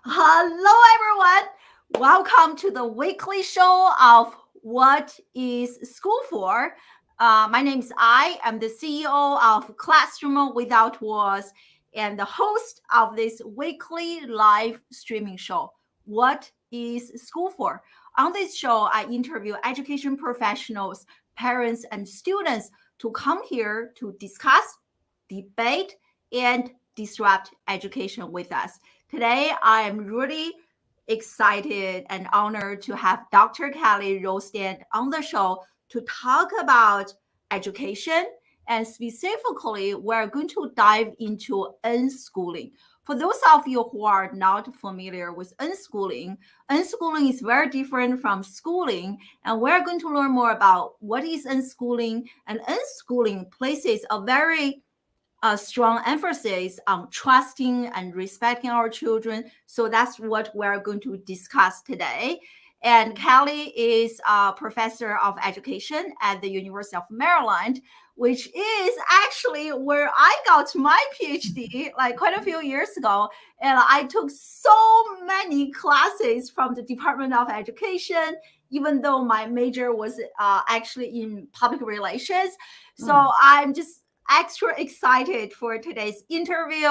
Hello, everyone. Welcome to the weekly show of What is School For? My name is I'm the CEO of Classroom Without Walls and the host of this weekly live streaming show. What is School For? On this show, I interview education professionals, parents, and students to come here to discuss, debate, and disrupt education with us. Today, I am really excited and honored to have Dr. Kellie Rolstad on the show to talk about education. And specifically, we're going to dive into unschooling. For those of you who are not familiar with unschooling, unschooling is very different from schooling. And we're going to learn more about what is unschooling. And unschooling places a very a strong emphasis on trusting and respecting our children. So that's what we're going to discuss today. And Kellie is a professor of education at the University of Maryland, which is actually where I got my PhD like quite a few years ago. And I took so many classes from the Department of Education, even though my major was actually in public relations. So I'm just extra excited for today's interview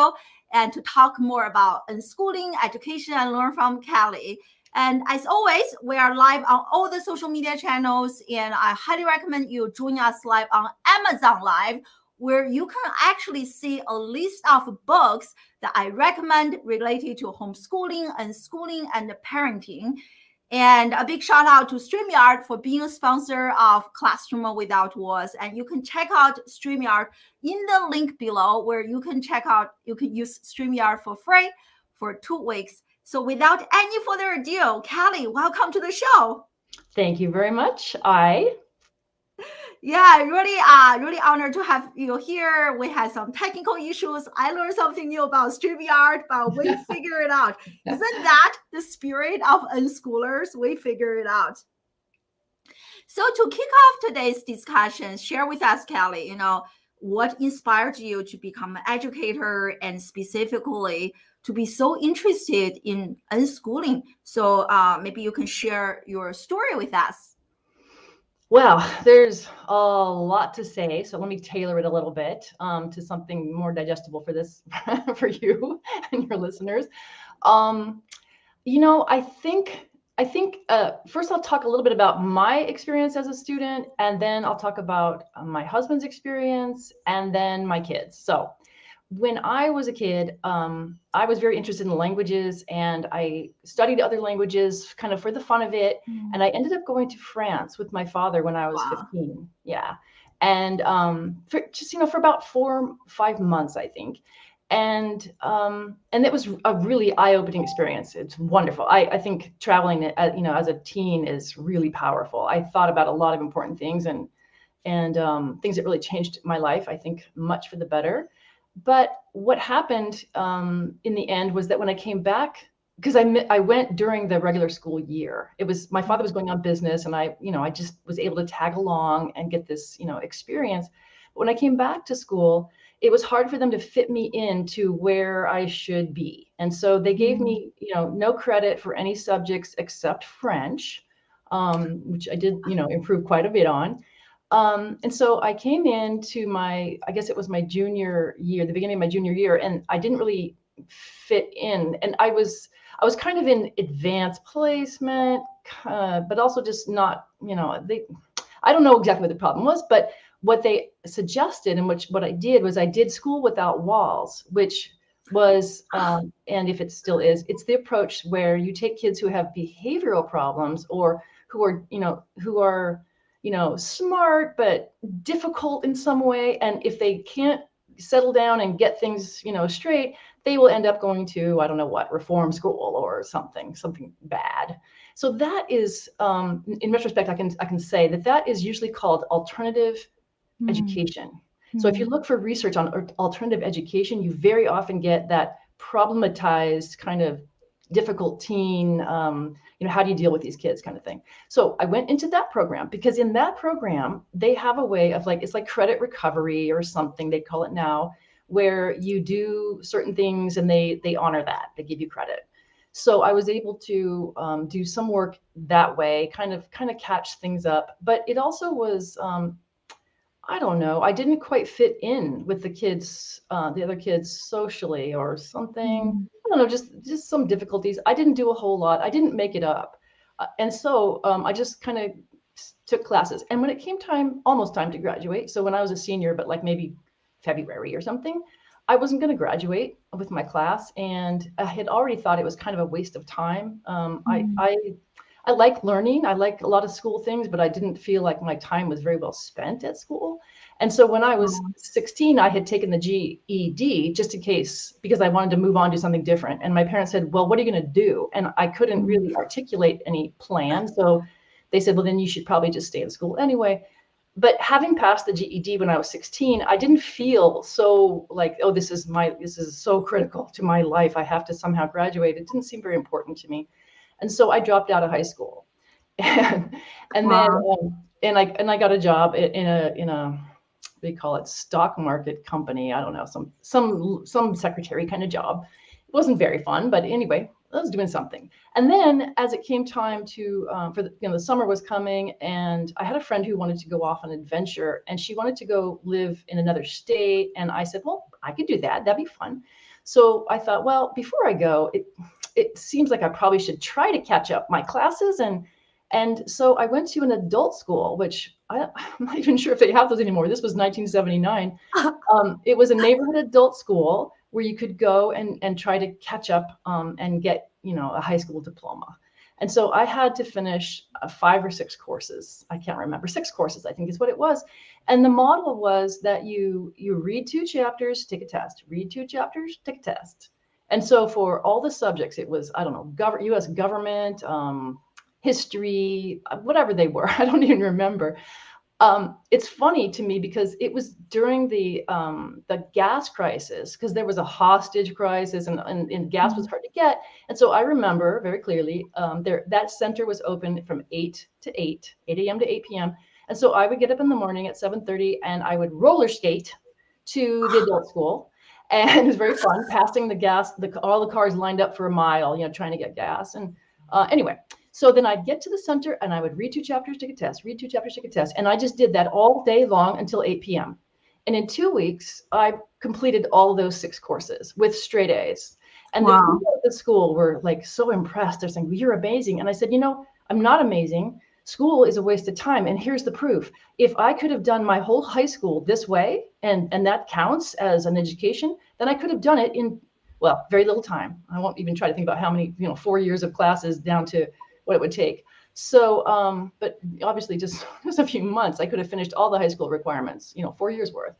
and to talk more about unschooling, education, and learn from Kellie. And as always, we are live on all the social media channels, and I highly recommend you join us live on Amazon Live, where you can actually see a list of books that I recommend related to homeschooling, unschooling, and parenting. And a big shout out to StreamYard for being a sponsor of Classroom Without Walls. And you can check out StreamYard in the link below where you can use StreamYard for free for 2 weeks. So without any further ado, Kellie, welcome to the show. Thank you very much. Yeah, really honored to have you here. We had some technical issues. I learned something new about StreamYard, but we figure it out. Isn't that the spirit of Unschoolers? We figure it out. So to kick off today's discussion, share with us, Kellie, what inspired you to become an educator and specifically to be so interested in unschooling. So maybe you can share your story with us. Well, there's a lot to say, so let me tailor it a little bit to something more digestible for this, for you and your listeners. Um, I think first I'll talk a little bit about my experience as a student, and then I'll talk about my husband's experience, and then my kids. So when I was a kid, I was very interested in languages, and I studied other languages kind of for the fun of it. And I ended up going to France with my father when I was Wow. 15. Yeah. And for just, for about 4, 5 months, I think. And it was a really eye-opening experience. It's wonderful. I think traveling, as a teen is really powerful. I thought about a lot of important things and things that really changed my life, I think, much for the better. But what happened in the end was that when I came back, because I went during the regular school year. It was my father was going on business, and I just was able to tag along and get this, experience. But when I came back to school, it was hard for them to fit me into where I should be. And so they gave me, no credit for any subjects except French, which I did, improve quite a bit on. And so I came into I guess it was my junior year, the beginning of my junior year, and I didn't really fit in. And I was kind of in advanced placement, but also just not, I don't know exactly what the problem was, but what they suggested and what I did was I did school without walls, which was, and if it still is, it's the approach where you take kids who have behavioral problems or who are smart but difficult in some way. And if they can't settle down and get things, straight, they will end up going to, I don't know what, reform school or something bad. So that is, in retrospect, I can say that is usually called alternative education. So if you look for research on alternative education, you very often get that problematized kind of difficult teen, how do you deal with these kids kind of thing. So I went into that program because in that program, they have a way of it's like credit recovery or something they call it now, where you do certain things and they honor that, they give you credit. So I was able to do some work that way, kind of catch things up. But it also was, I don't know, I didn't quite fit in with the kids, the other kids socially or something. Mm. I don't know, just some difficulties. I didn't do a whole lot. I didn't make it up. And so I just kind of took classes. And when it came time, almost time to graduate, so when I was a senior, but like maybe February or something, I wasn't going to graduate with my class. And I had already thought it was kind of a waste of time. Mm. I like learning. I like a lot of school things, but I didn't feel like my time was very well spent at school. And so when I was Wow. 16, I had taken the GED just in case, because I wanted to move on to something different. And my parents said, well, what are you going to do? And I couldn't Mm. really articulate any plan. So they said, well, then you should probably just stay in school anyway. But having passed the GED when I was 16, I didn't feel so like, oh, this is so critical to my life. I have to somehow graduate. It didn't seem very important to me. And so I dropped out of high school. and and then Wow. and I got a job in a what do you call it, stock market company. I don't know, some secretary kind of job. It wasn't very fun, but anyway, I was doing something. And then as it came time to for the summer was coming, and I had a friend who wanted to go off on an adventure, and she wanted to go live in another state. And I said, well, I could do that. That'd be fun. So I thought, well, before I go, it seems like I probably should try to catch up my classes. And so I went to an adult school, which I'm not even sure if they have those anymore. This was 1979. It was a neighborhood adult school where you could go and try to catch up and get, a high school diploma. And so I had to finish 5 or 6 courses. I can't remember. 6 courses, I think is what it was. And the model was that you read 2 chapters, take a test, read 2 chapters, take a test. And so for all the subjects, it was, I don't know, U.S. government, history, whatever they were. I don't even remember. It's funny to me because it was during the gas crisis, because there was a hostage crisis, and gas was Mm. hard to get. And so I remember very clearly that center was open from 8 to 8, 8 a.m. to 8 p.m. And so I would get up in the morning at 7:30 and I would roller skate to the adult school. And it was very fun passing the gas, all the cars lined up for a mile, trying to get gas. And anyway, so then I'd get to the center and I would read 2 chapters, take a test, read 2 chapters, take a test. And I just did that all day long until 8 p.m. And in 2 weeks, I completed all of those 6 courses with straight A's. And the Wow. people at the school were like so impressed. They're saying, well, you're amazing. And I said, I'm not amazing. School is a waste of time. And here's the proof. If I could have done my whole high school this way, and that counts as an education, then I could have done it in, well, very little time. I won't even try to think about how many, 4 years of classes down to what it would take. So, but obviously just a few months, I could have finished all the high school requirements, 4 years worth.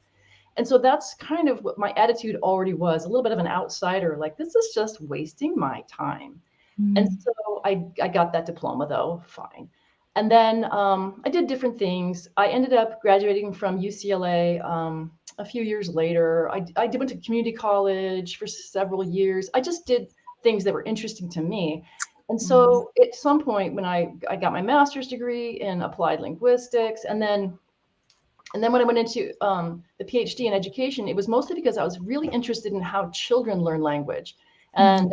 And so that's kind of what my attitude already was, a little bit of an outsider, like this is just wasting my time. And Mm. so I got that diploma though, fine. And then I did different things. I ended up graduating from UCLA a few years later. I went to community college for several years. I just did things that were interesting to me. And Mm. so at some point when I got my master's degree in applied linguistics, and then when I went into the PhD in education, it was mostly because I was really interested in how children learn language. Mm.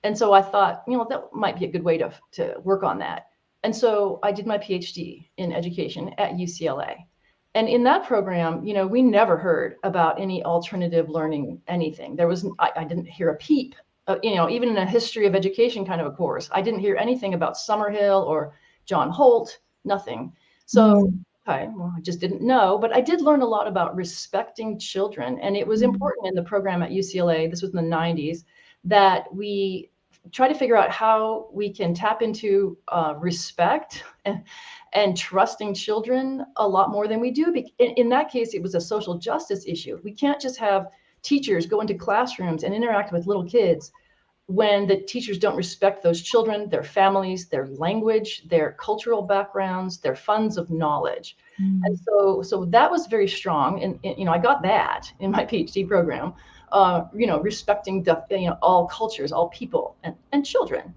And so I thought, that might be a good way to work on that. And so I did my PhD in education at UCLA. And in that program, we never heard about any alternative learning anything. I didn't hear a peep, even in a history of education kind of a course. I didn't hear anything about Summerhill or John Holt, nothing. So, Mm. okay, well, I just didn't know, but I did learn a lot about respecting children. And it was Mm. important in the program at UCLA, this was in the 90s, that we try to figure out how we can tap into respect and trusting children a lot more than we do. In that case, it was a social justice issue. We can't just have teachers go into classrooms and interact with little kids when the teachers don't respect those children, their families, their language, their cultural backgrounds, their funds of knowledge. And Mm. so that was very strong. And I got that in my PhD program, respecting all cultures, all people, and children.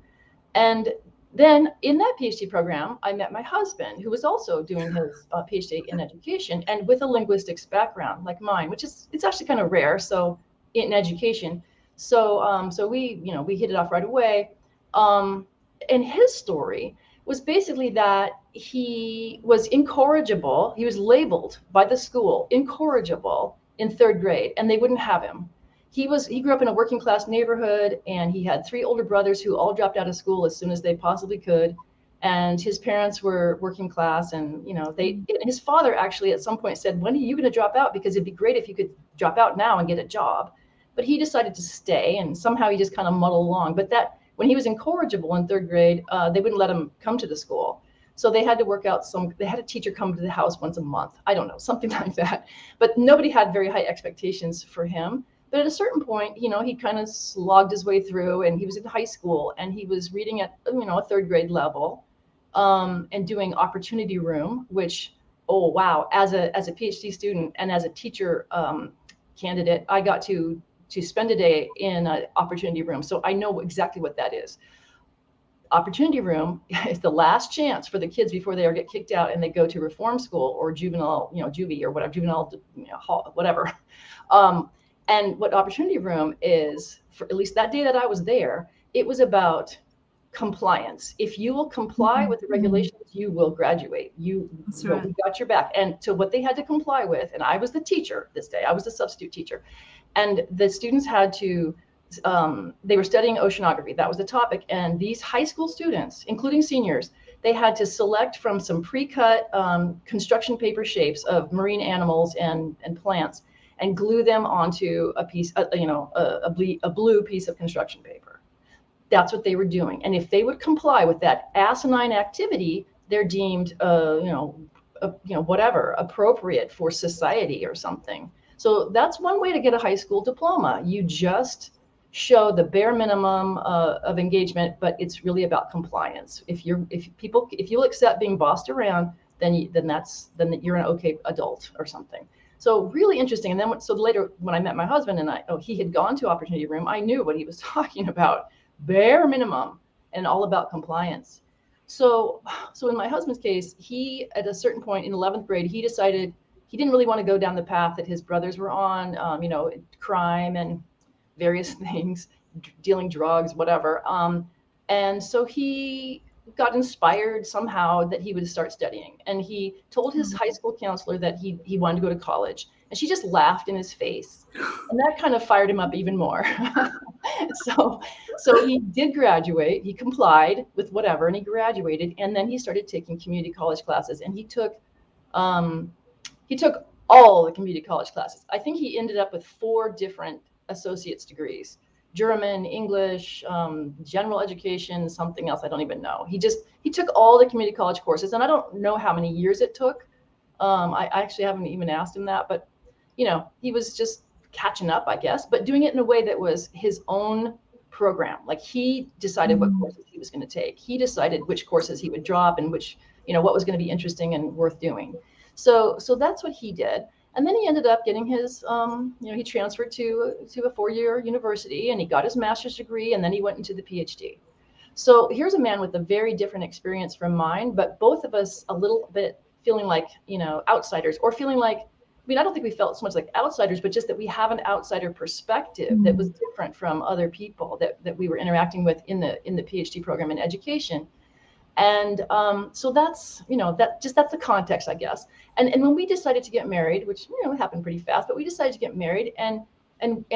And then in that PhD program, I met my husband, who was also doing his PhD in education and with a linguistics background like mine, which it's actually kind of rare. So in education. So we hit it off right away. And his story was basically that he was incorrigible. He was labeled by the school incorrigible in third grade, and they wouldn't have him. He grew up in a working class neighborhood, and he had three older brothers who all dropped out of school as soon as they possibly could. And his parents were working class, and his father actually at some point said, "When are you going to drop out? Because it'd be great if you could drop out now and get a job." But he decided to stay, and somehow he just kind of muddled along. But that when he was incorrigible in third grade, they wouldn't let him come to the school. So they had to work out they had a teacher come to the house once a month. I don't know, something like that. But nobody had very high expectations for him. But at a certain point, he kind of slogged his way through, and he was in high school, and he was reading at, a third grade level, and doing opportunity room, which, oh, wow, as a PhD student and as a teacher candidate, I got to spend a day in an opportunity room. So I know exactly what that is. Opportunity room is the last chance for the kids before they get kicked out and they go to reform school or juvenile, juvie or whatever, juvenile, hall, whatever. And what opportunity room is, for at least that day that I was there, it was about compliance. If you will comply with the regulations, you will graduate. We got your back. And so what they had to comply with, and I was the teacher this day, I was the substitute teacher, and the students had to, they were studying oceanography. That was the topic. And these high school students, including seniors, they had to select from some pre-cut construction paper shapes of marine animals and plants and glue them onto a piece, a blue piece of construction paper. That's what they were doing. And if they would comply with that asinine activity, they're deemed, whatever, appropriate for society or something. So that's one way to get a high school diploma. You just show the bare minimum of engagement, but it's really about compliance. If you'll accept being bossed around, then you're an okay adult or something. So really interesting. And then later when I met my husband and he had gone to opportunity room, I knew what he was talking about. Bare minimum and all about compliance. So in my husband's case, he at a certain point in 11th grade, he decided he didn't really want to go down the path that his brothers were on, crime and various things, dealing drugs, whatever. And so he got inspired somehow that he would start studying. And he told his high school counselor that he wanted to go to college. And she just laughed in his face. And that kind of fired him up even more. So he did graduate. He complied with whatever, and he graduated. And then he started taking community college classes. And he took all the community college classes. I think he ended up with 4 different associate's degrees: German, English, general education, something else I don't even know. He took all the community college courses, and I don't know how many years it took. I actually haven't even asked him that, but he was just catching up, I guess, but doing it in a way that was his own program. Like he decided what courses he was going to take. He decided which courses he would drop and which, what was going to be interesting and worth doing. So that's what he did. And then he ended up getting his, he transferred to a 4-year university, and he got his master's degree, and then he went into the PhD. So here's a man with a very different experience from mine, but both of us a little bit feeling like, outsiders, or feeling like, I don't think we felt so much like outsiders, but just that we have an outsider perspective that was different from other people that we were interacting with in the PhD program in education. And so that's, that's the context, I guess. And when we decided to get married, which, happened pretty fast, but we decided to get married. And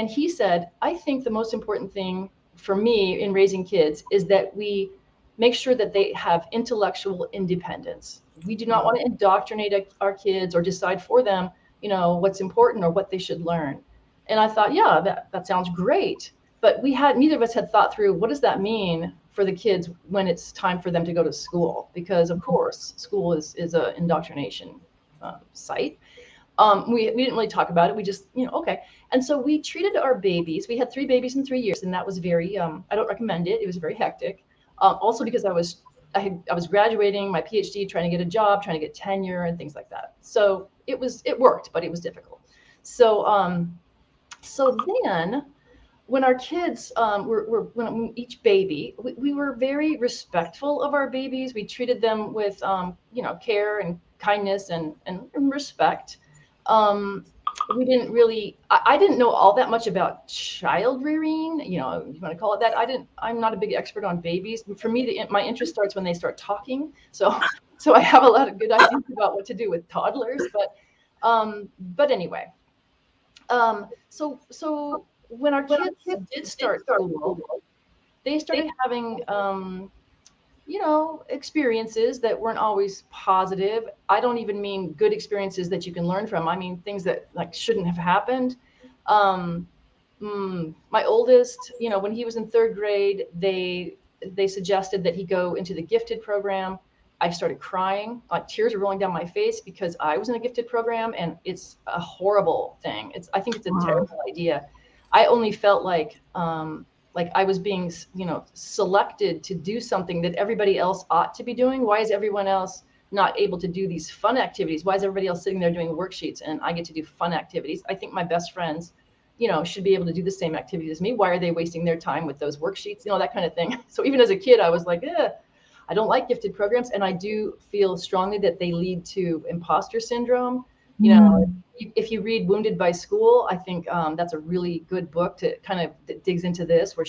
he said, I think the most important thing for me in raising kids is that we make sure that they have intellectual independence. We do not want to indoctrinate our kids or decide for them, what's important or what they should learn. And I thought, yeah, that sounds great. But neither of us had thought through, what does that mean for the kids when it's time for them to go to school? Because of course, school is an indoctrination site. We didn't really talk about it. We just, okay. And so we treated our babies. We had 3 babies in 3 years, and that was very, I don't recommend it. It was very hectic. Also because I was graduating my PhD, trying to get a job, trying to get tenure and things like that. So it worked, but it was difficult. So then when our kids when each baby, we were very respectful of our babies. We treated them with, care and kindness and respect. we didn't really, I didn't know all that much about child rearing, you know, you want to call it that. I'm not a big expert on babies. For me, my interest starts when they start talking. So I have a lot of good ideas about what to do with toddlers. But anyway, so when our kids did start school, they started having, experiences that weren't always positive. I don't even mean good experiences that you can learn from. I mean things that like shouldn't have happened. Um, my oldest, when he was in third grade, they suggested that he go into the gifted program. I started crying, like tears were rolling down my face because I was in a gifted program, and it's a horrible thing. I think it's a terrible idea. I only felt like I was being, selected to do something that everybody else ought to be doing. Why is everyone else not able to do these fun activities? Why is everybody else sitting there doing worksheets and I get to do fun activities? I think my best friends, should be able to do the same activities as me. Why are they wasting their time with those worksheets? That kind of thing. So even as a kid, I was like, I don't like gifted programs. And I do feel strongly that they lead to imposter syndrome. If you read Wounded by School, I think that's a really good book that digs into this, where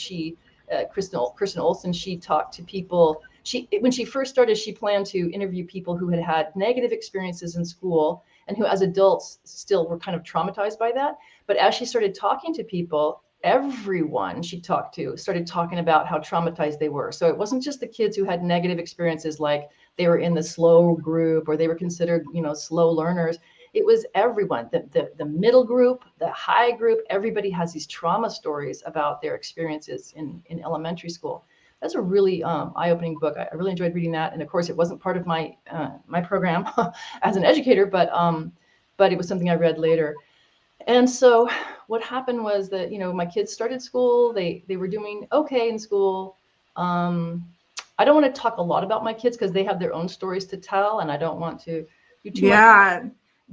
Kristen Olsen, she talked to people. When she first started, she planned to interview people who had negative experiences in school and who as adults still were kind of traumatized by that. But as she started talking to people, everyone she talked to started talking about how traumatized they were. So it wasn't just the kids who had negative experiences, like they were in the slow group or they were considered, slow learners. It was everyone, the middle group, the high group. Everybody has these trauma stories about their experiences in elementary school. That's a really eye-opening book. I really enjoyed reading that. And of course, it wasn't part of my program as an educator, but it was something I read later. And so what happened was that, my kids started school. They were doing okay in school. I don't want to talk a lot about my kids because they have their own stories to tell, and I don't want to do too much.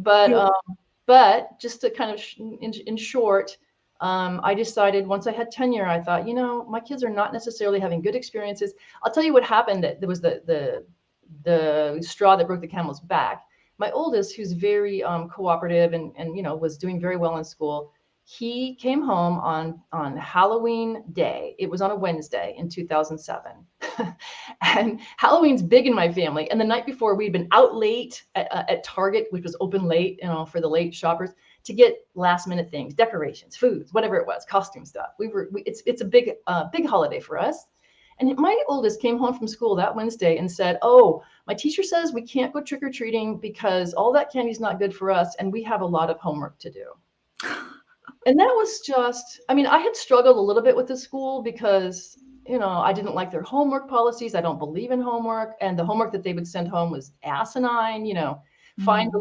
But just to kind of in short, I decided once I had tenure, I thought, my kids are not necessarily having good experiences. I'll tell you what happened. That there was the straw that broke the camel's back. My oldest, who's very cooperative and was doing very well in school, he came home on Halloween Day. It was on a Wednesday in 2007. And Halloween's big in my family. And the night before, we'd been out late at Target, which was open late, for the late shoppers, to get last minute things, decorations, foods, whatever it was, costume stuff. It's a big holiday for us. And my oldest came home from school that Wednesday and said, "Oh, my teacher says we can't go trick-or-treating because all that candy's not good for us, and we have a lot of homework to do." And that was just, I had struggled a little bit with the school because, I didn't like their homework policies. I don't believe in homework. And the homework that they would send home was asinine, find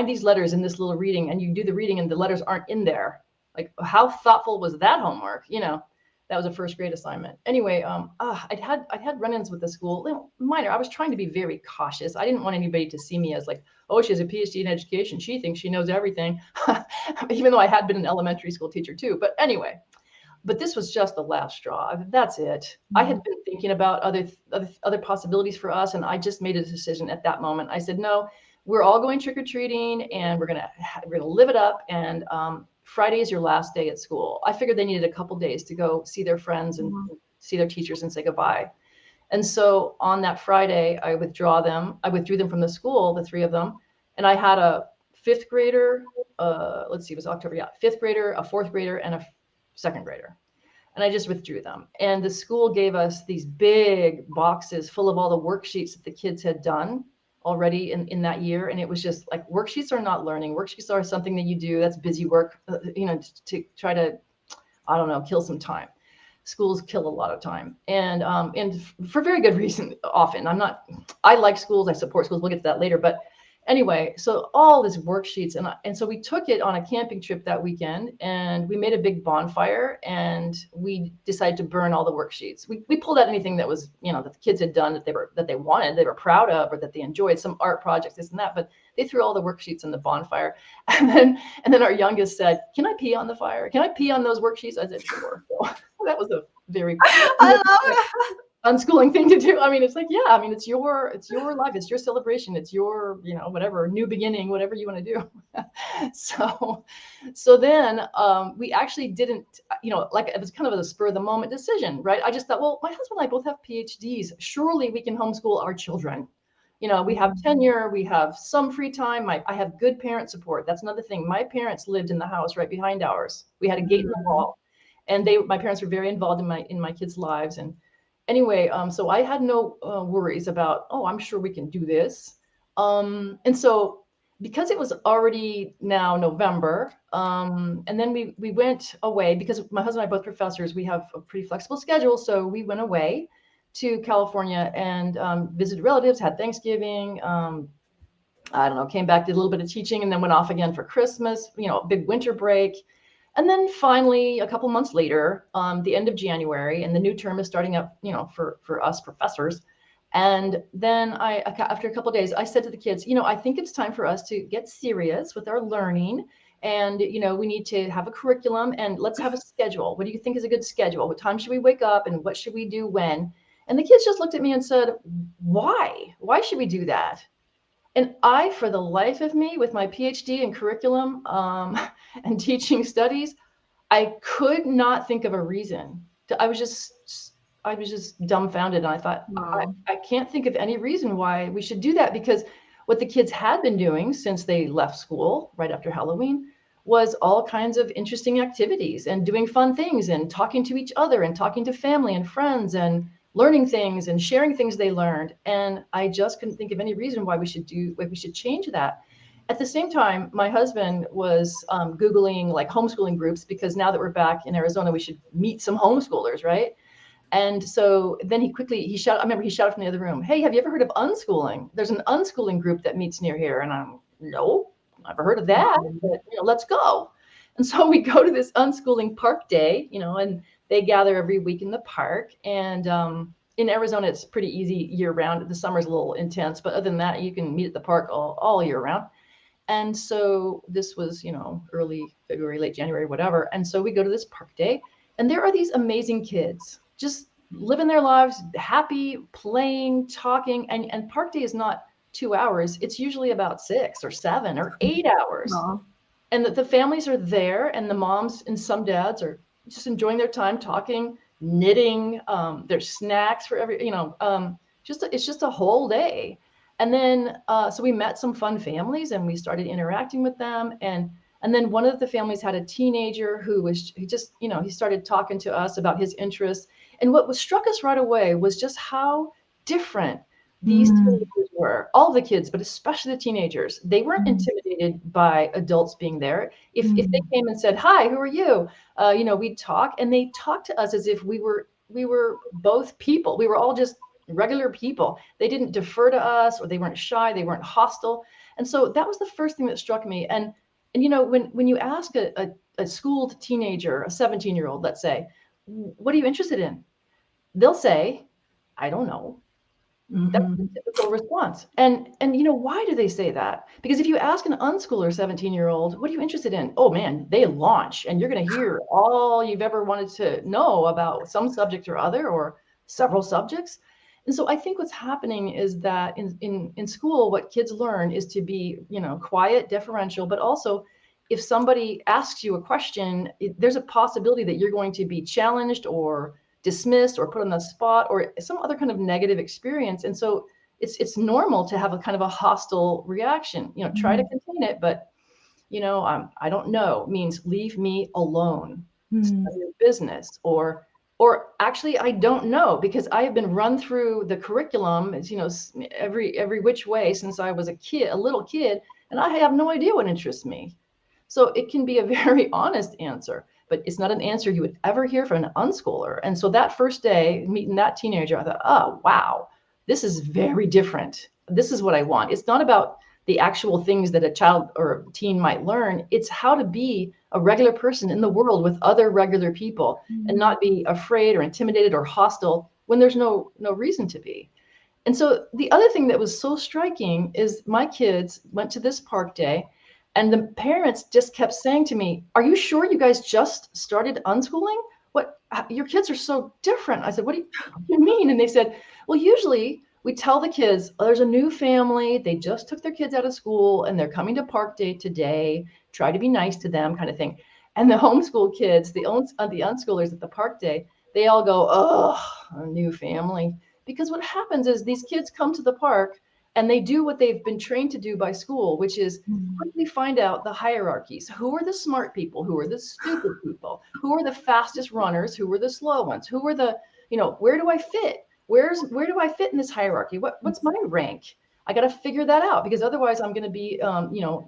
these letters in this little reading, and you do the reading and the letters aren't in there. Like, how thoughtful was that homework? That was a first grade assignment. Anyway, I'd had run-ins with the school, minor. I was trying to be very cautious. I didn't want anybody to see me as like, oh, she has a PhD in education. She thinks she knows everything, even though I had been an elementary school teacher too. But anyway, this was just the last straw. That's it. I had been thinking about other possibilities for us, and I just made a decision at that moment. I said, no, we're all going trick-or-treating, and we're gonna live it up. And Friday is your last day at school. I figured they needed a couple days to go see their friends and see their teachers and say goodbye. And so on that Friday, I withdrew them from the school, the three of them. And I had a fifth grader, it was October, fifth grader, a fourth grader, and a second grader. And I just withdrew them. And the school gave us these big boxes full of all the worksheets that the kids had done already in that year. And it was just like, worksheets are not learning. Worksheets are something that you do that's busy work, to try to, I don't know, kill some time. Schools kill a lot of time, and for very good reason. Often I like schools, I support schools. We'll get to that later. But anyway, so all these worksheets, and so we took it on a camping trip that weekend, and we made a big bonfire, and we decided to burn all the worksheets. We pulled out anything that was, that the kids had done that they wanted, they were proud of, or that they enjoyed, some art projects, this and that. But they threw all the worksheets in the bonfire, and then our youngest said, "Can I pee on the fire? Can I pee on those worksheets?" I said, "Sure." So that was a very I love it. unschooling thing to do. I mean, it's like, yeah, I mean, it's your life, it's your celebration, it's your, whatever, new beginning, whatever you want to do. so so then we actually didn't, like it was kind of a spur of the moment decision, right? I just thought, well, my husband and I both have PhDs. Surely we can homeschool our children. We have tenure, we have some free time. I have good parent support. That's another thing. My parents lived in the house right behind ours. We had a gate in the wall, and my parents were very involved in my kids' lives. And anyway, so I had no worries about, oh, I'm sure we can do this. And so because it was already now November, and then we went away because my husband and I, both professors, we have a pretty flexible schedule. So we went away to California and visited relatives, had Thanksgiving. I don't know, came back, did a little bit of teaching, and then went off again for Christmas, big winter break. And then finally, a couple months later, the end of January, and the new term is starting up, for us professors. And then after a couple of days, I said to the kids, I think it's time for us to get serious with our learning. And, we need to have a curriculum, and let's have a schedule. What do you think is a good schedule? What time should we wake up, and what should we do when? And the kids just looked at me and said, why? Why should we do that? And I, for the life of me, with my PhD in curriculum and teaching studies, I could not think of a reason. I was just dumbfounded. And I thought, Wow. I can't think of any reason why we should do that, because what the kids had been doing since they left school right after Halloween was all kinds of interesting activities and doing fun things and talking to each other and talking to family and friends and learning things and sharing things they learned. And I just couldn't think of any reason why we should change that. At the same time, my husband was Googling like homeschooling groups, because now that we're back in Arizona, we should meet some homeschoolers, right? And so then he shouted from the other room, hey, have you ever heard of Unschooling? There's an unschooling group that meets near here. And I'm, no, never heard of that, but let's go. And so we go to this unschooling park day, and they gather every week in the park. And in Arizona, it's pretty easy year round. The summer's a little intense, but other than that, you can meet at the park all year round. And so this was, early February, late January, whatever. And so we go to this park day, and there are these amazing kids just living their lives, happy, playing, talking. And park day is not 2 hours. It's usually about 6 or 7 or 8 hours. Wow. And the families are there, and the moms and some dads are just enjoying their time talking, knitting. There's snacks for it's just a whole day. And then, so we met some fun families, and we started interacting with them. And then one of the families had a teenager he started talking to us about his interests. And what struck us right away was just how different these teenagers were. All the kids, but especially the teenagers. They weren't intimidated by adults being there. If they came and said, hi, who are you? We'd talk, and they talked to us as if we were both people. We were all just regular people. They didn't defer to us, or they weren't shy, they weren't hostile. And so that was the first thing that struck me. And when you ask a schooled teenager, a 17-year-old, let's say, what are you interested in? They'll say, I don't know. That's the typical response. And why do they say that? Because if you ask an unschooler 17-year-old, what are you interested in? Oh man, they launch, and you're going to hear all you've ever wanted to know about some subject or other, or several subjects. And so I think what's happening is that in school, what kids learn is to be, quiet, deferential, but also if somebody asks you a question, there's a possibility that you're going to be challenged or dismissed or put on the spot or some other kind of negative experience. And so it's normal to have a kind of a hostile reaction, try to contain it, but I don't know means leave me alone, study your business, or actually I don't know, because I have been run through the curriculum, every which way since I was a little kid, and I have no idea what interests me. So it can be a very honest answer, but it's not an answer you would ever hear from an unschooler. And so that first day meeting that teenager, I thought, oh, wow, this is very different. This is what I want. It's not about the actual things that a child or teen might learn. It's how to be a regular person in the world with other regular people and not be afraid or intimidated or hostile when there's no reason to be. And so the other thing that was so striking is my kids went to this park day, and the parents just kept saying to me, are you sure you guys just started unschooling? what, your kids are so different. I said, what do you mean? And they said, well, usually we tell the kids, oh, there's a new family. They just took their kids out of school and they're coming to park day today. Try to be nice to them, kind of thing. And the homeschool kids, the unschoolers at the park day, they all go, oh, a new family. Because what happens is these kids come to the park and they do what they've been trained to do by school, which is quickly find out the hierarchies. Who are the smart people? Who are the stupid people? Who are the fastest runners? Who are the slow ones? Who are the, where do I fit? Where do I fit in this hierarchy? What's my rank? I got to figure that out, because otherwise I'm going to be,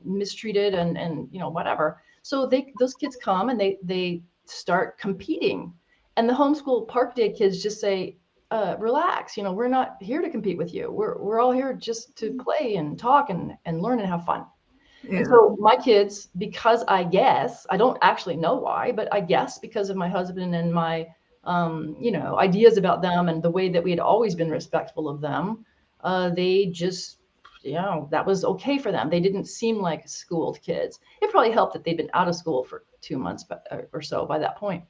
mistreated and whatever. So those kids come and they start competing, and the homeschool park day kids just say, relax, we're not here to compete with you. We're all here just to play and talk and learn and have fun. Yeah. And so my kids, because I guess, I don't actually know why, but I guess because of my husband and my, ideas about them and the way that we had always been respectful of them, they just, that was okay for them. They didn't seem like schooled kids. It probably helped that they'd been out of school for 2 months or so by that point.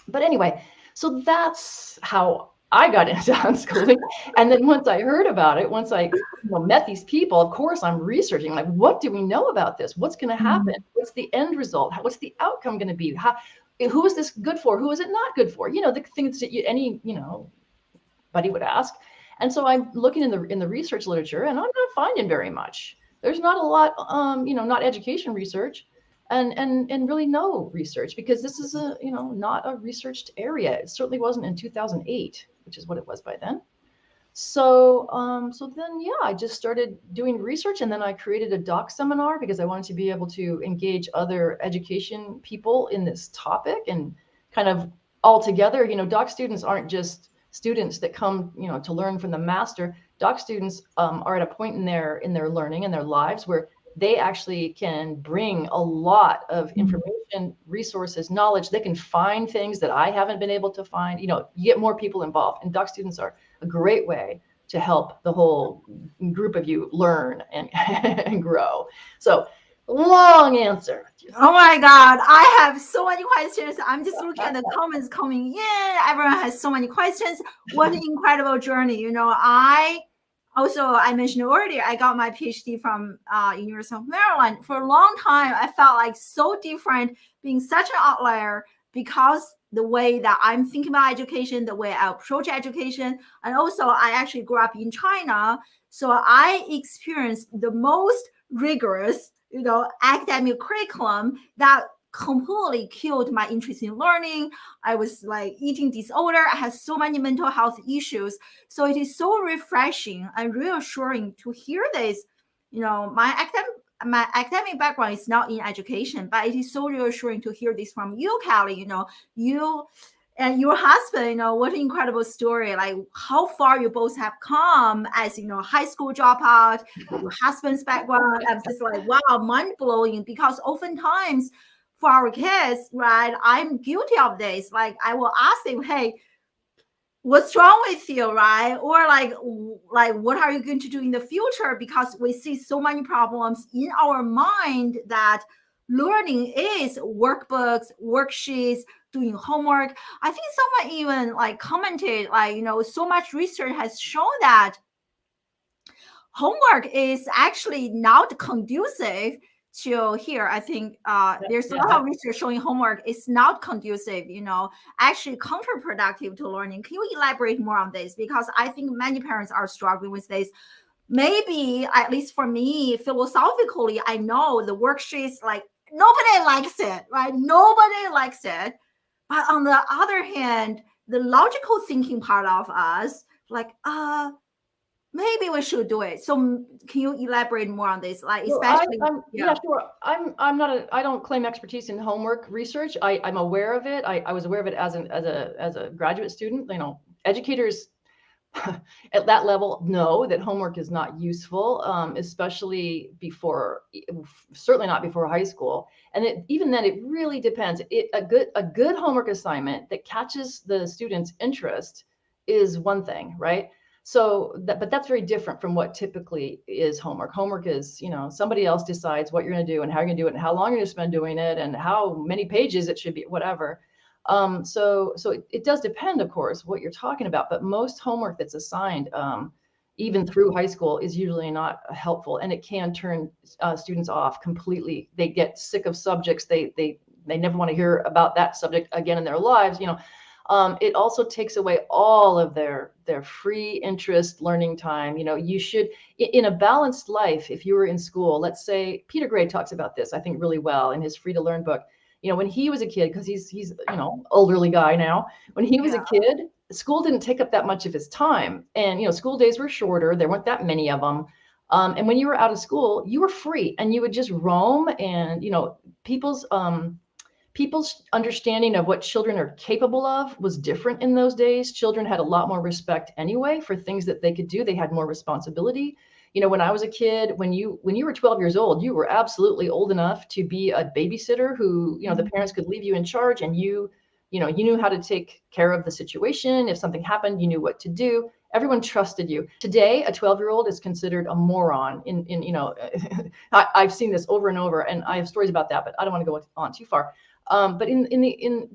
But anyway, so that's how I got into unschooling. And then once I heard about it, once I met these people, of course, I'm researching, like, what do we know about this? What's going to happen? What's the end result? What's the outcome going to be? Who is this good for? Who is it not good for? The things that anybody would ask. And so I'm looking in the research literature, and I'm not finding very much. There's not a lot, not education research. And really no research, because this is not a researched area. It certainly wasn't in 2008, which is what it was by then. So then, I just started doing research, and then I created a doc seminar because I wanted to be able to engage other education people in this topic and kind of all together. Doc students aren't just students that come, to learn from the master. Doc students are at a point in their learning and their lives where they actually can bring a lot of information, resources, knowledge. They can find things that I haven't been able to find. You get more people involved, and doc students are a great way to help the whole group of you learn and grow. So, long answer. Oh my God, I have so many questions. I'm just looking at the comments coming in. Everyone has so many questions. What an incredible journey. I mentioned earlier, I got my PhD from University of Maryland. For a long time, I felt like so different, being such an outlier, because the way that I'm thinking about education, the way I approach education, and also I actually grew up in China. So I experienced the most rigorous, academic curriculum that completely killed my interest in learning. I was like eating disorder. I had so many mental health issues. So it is so refreshing and reassuring to hear this. My academic background is not in education, but it is so reassuring to hear this from you, Kellie. You and your husband, what an incredible story. Like how far you both have come as, high school dropout, your husband's background. I'm just like, wow, mind blowing, because oftentimes for our kids, right, I'm guilty of this. Like I will ask them, hey, what's wrong with you, right? Or like what are you going to do in the future? Because we see so many problems in our mind that learning is workbooks, worksheets, doing homework. I think someone even like commented, like, so much research has shown that homework is actually not conducive to here. I think there's a lot of research showing homework is not conducive, actually counterproductive to learning. Can you elaborate more on this? Because I think many parents are struggling with this. Maybe, at least for me, philosophically, I know the worksheets, like nobody likes it, right? Nobody likes it. But on the other hand, the logical thinking part of us, like, maybe we should do it. So can you elaborate more on this? Like, especially, sure. I don't claim expertise in homework research. I'm aware of it. I was aware of it as a graduate student. Educators at that level know that homework is not useful, especially certainly not before high school. And even then, it really depends. A good homework assignment that catches the student's interest is one thing, right? So but that's very different from what typically is homework. Homework is, somebody else decides what you're going to do and how you're going to do it and how long you're going to spend doing it and how many pages it should be, whatever. So it does depend, of course, what you're talking about, but most homework that's assigned, even through high school, is usually not helpful, and it can turn students off completely. They get sick of subjects. They never want to hear about that subject again in their lives. It also takes away all of their free interest learning time. You should, in a balanced life, if you were in school, let's say Peter Gray talks about this, I think, really well in his Free to Learn book. When he was a kid, because he's elderly guy now. When he was a kid, school didn't take up that much of his time, and school days were shorter. There weren't that many of them. And when you were out of school, you were free, and you would just roam. And people's understanding of what children are capable of was different in those days. Children had a lot more respect anyway for things that they could do. They had more responsibility. When I was a kid, when you were 12 years old, you were absolutely old enough to be a babysitter who, the parents could leave you in charge, and you knew how to take care of the situation. If something happened, you knew what to do. Everyone trusted you. Today, a 12-year-old is considered a moron. I've seen this over and over, and I have stories about that, but I don't want to go on too far. But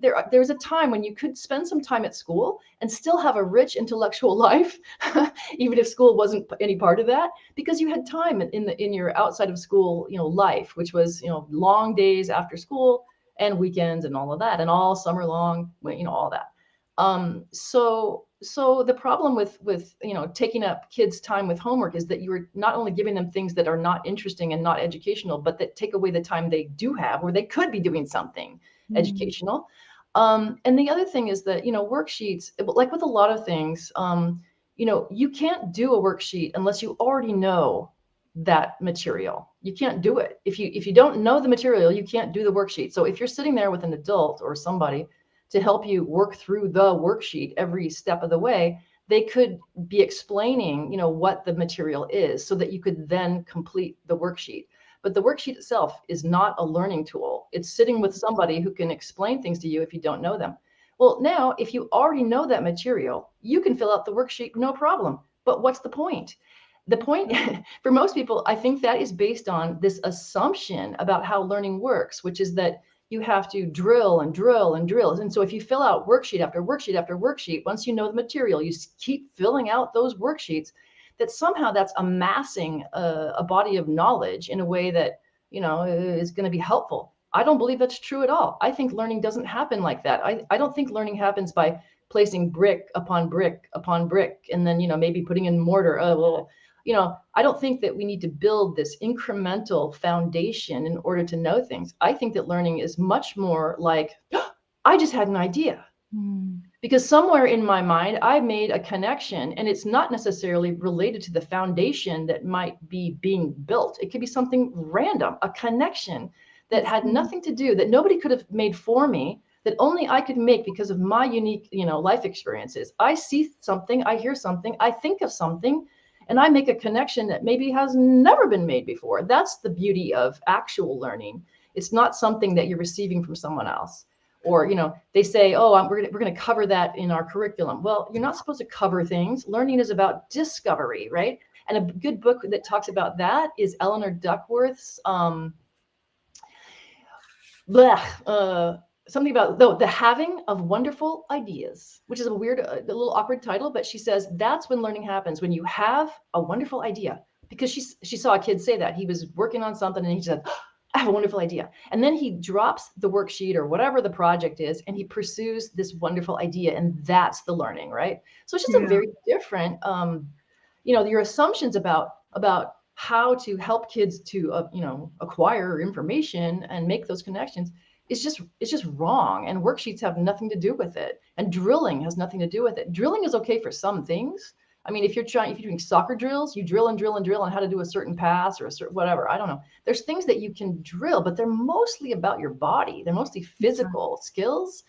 there was a time when you could spend some time at school and still have a rich intellectual life, even if school wasn't any part of that, because you had time in your outside of school, life, which was, long days after school and weekends and all of that, and all summer long, all that. So the problem with taking up kids' time with homework is that you are not only giving them things that are not interesting and not educational, but that take away the time they do have where they could be doing something educational. And the other thing is that worksheets, like with a lot of things, you can't do a worksheet unless you already know that material. You can't do it if you don't know the material. You can't do the worksheet. So if you're sitting there with an adult or somebody to help you work through the worksheet every step of the way, they could be explaining, what the material is, so that you could then complete the worksheet. But the worksheet itself is not a learning tool. It's sitting with somebody who can explain things to you if you don't know them. Well, now, if you already know that material, you can fill out the worksheet, no problem. But what's the point? The point for most people, I think, that is based on this assumption about how learning works, which is that you have to drill and drill and drill. And so if you fill out worksheet after worksheet after worksheet, once you know the material, you keep filling out those worksheets, that somehow that's amassing a body of knowledge in a way that, is going to be helpful. I don't believe that's true at all. I think learning doesn't happen like that. I don't think learning happens by placing brick upon brick upon brick, and then, maybe putting in mortar. I don't think that we need to build this incremental foundation in order to know things. I think that learning is much more like, I just had an idea. Because somewhere in my mind, I made a connection, and it's not necessarily related to the foundation that might be being built. It could be something random, a connection that had nothing to do, that nobody could have made for me, that only I could make because of my unique, life experiences. I see something, I hear something, I think of something, and I make a connection that maybe has never been made before. That's the beauty of actual learning. It's not something that you're receiving from someone else. Or, they say, we're going to cover that in our curriculum. Well, you're not supposed to cover things. Learning is about discovery, right? And a good book that talks about that is Eleanor Duckworth's something about the having of wonderful ideas, which is a little awkward title, but she says that's when learning happens, when you have a wonderful idea. Because she saw a kid say that. He was working on something and he said, I have a wonderful idea. And then he drops the worksheet or whatever the project is, and he pursues this wonderful idea. And that's the learning, right? So it's just a very different, your assumptions about how to help kids to, acquire information and make those connections. It's just wrong. And worksheets have nothing to do with it. And drilling has nothing to do with it. Drilling is okay for some things. I mean, if you're doing soccer drills, you drill and drill and drill on how to do a certain pass or a certain whatever. I don't know. There's things that you can drill, but they're mostly about your body. They're mostly physical skills.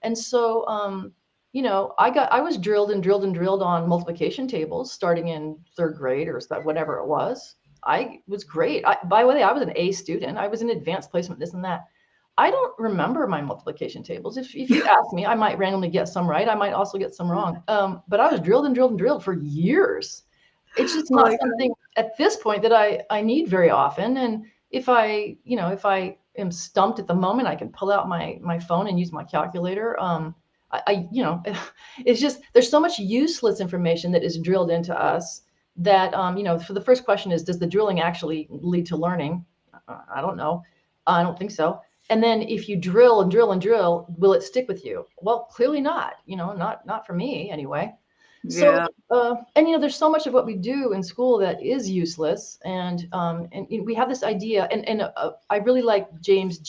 And so, I was drilled and drilled and drilled on multiplication tables starting in third grade or whatever it was. I was great. By the way, I was an A student. I was in advanced placement, this and that. I don't remember my multiplication tables. If you ask me, I might randomly get some right. I might also get some wrong. But I was drilled and drilled and drilled for years. It's just not something at this point that I need very often. And if I am stumped at the moment, I can pull out my phone and use my calculator. It's just, there's so much useless information that is drilled into us that, for the first question is, does the drilling actually lead to learning? I don't know. I don't think so. And then if you drill and drill and drill, will it stick with you? Well, clearly not, not for me anyway. So, Yeah. there's so much of what we do in school that is useless. And we have this idea, and I really like James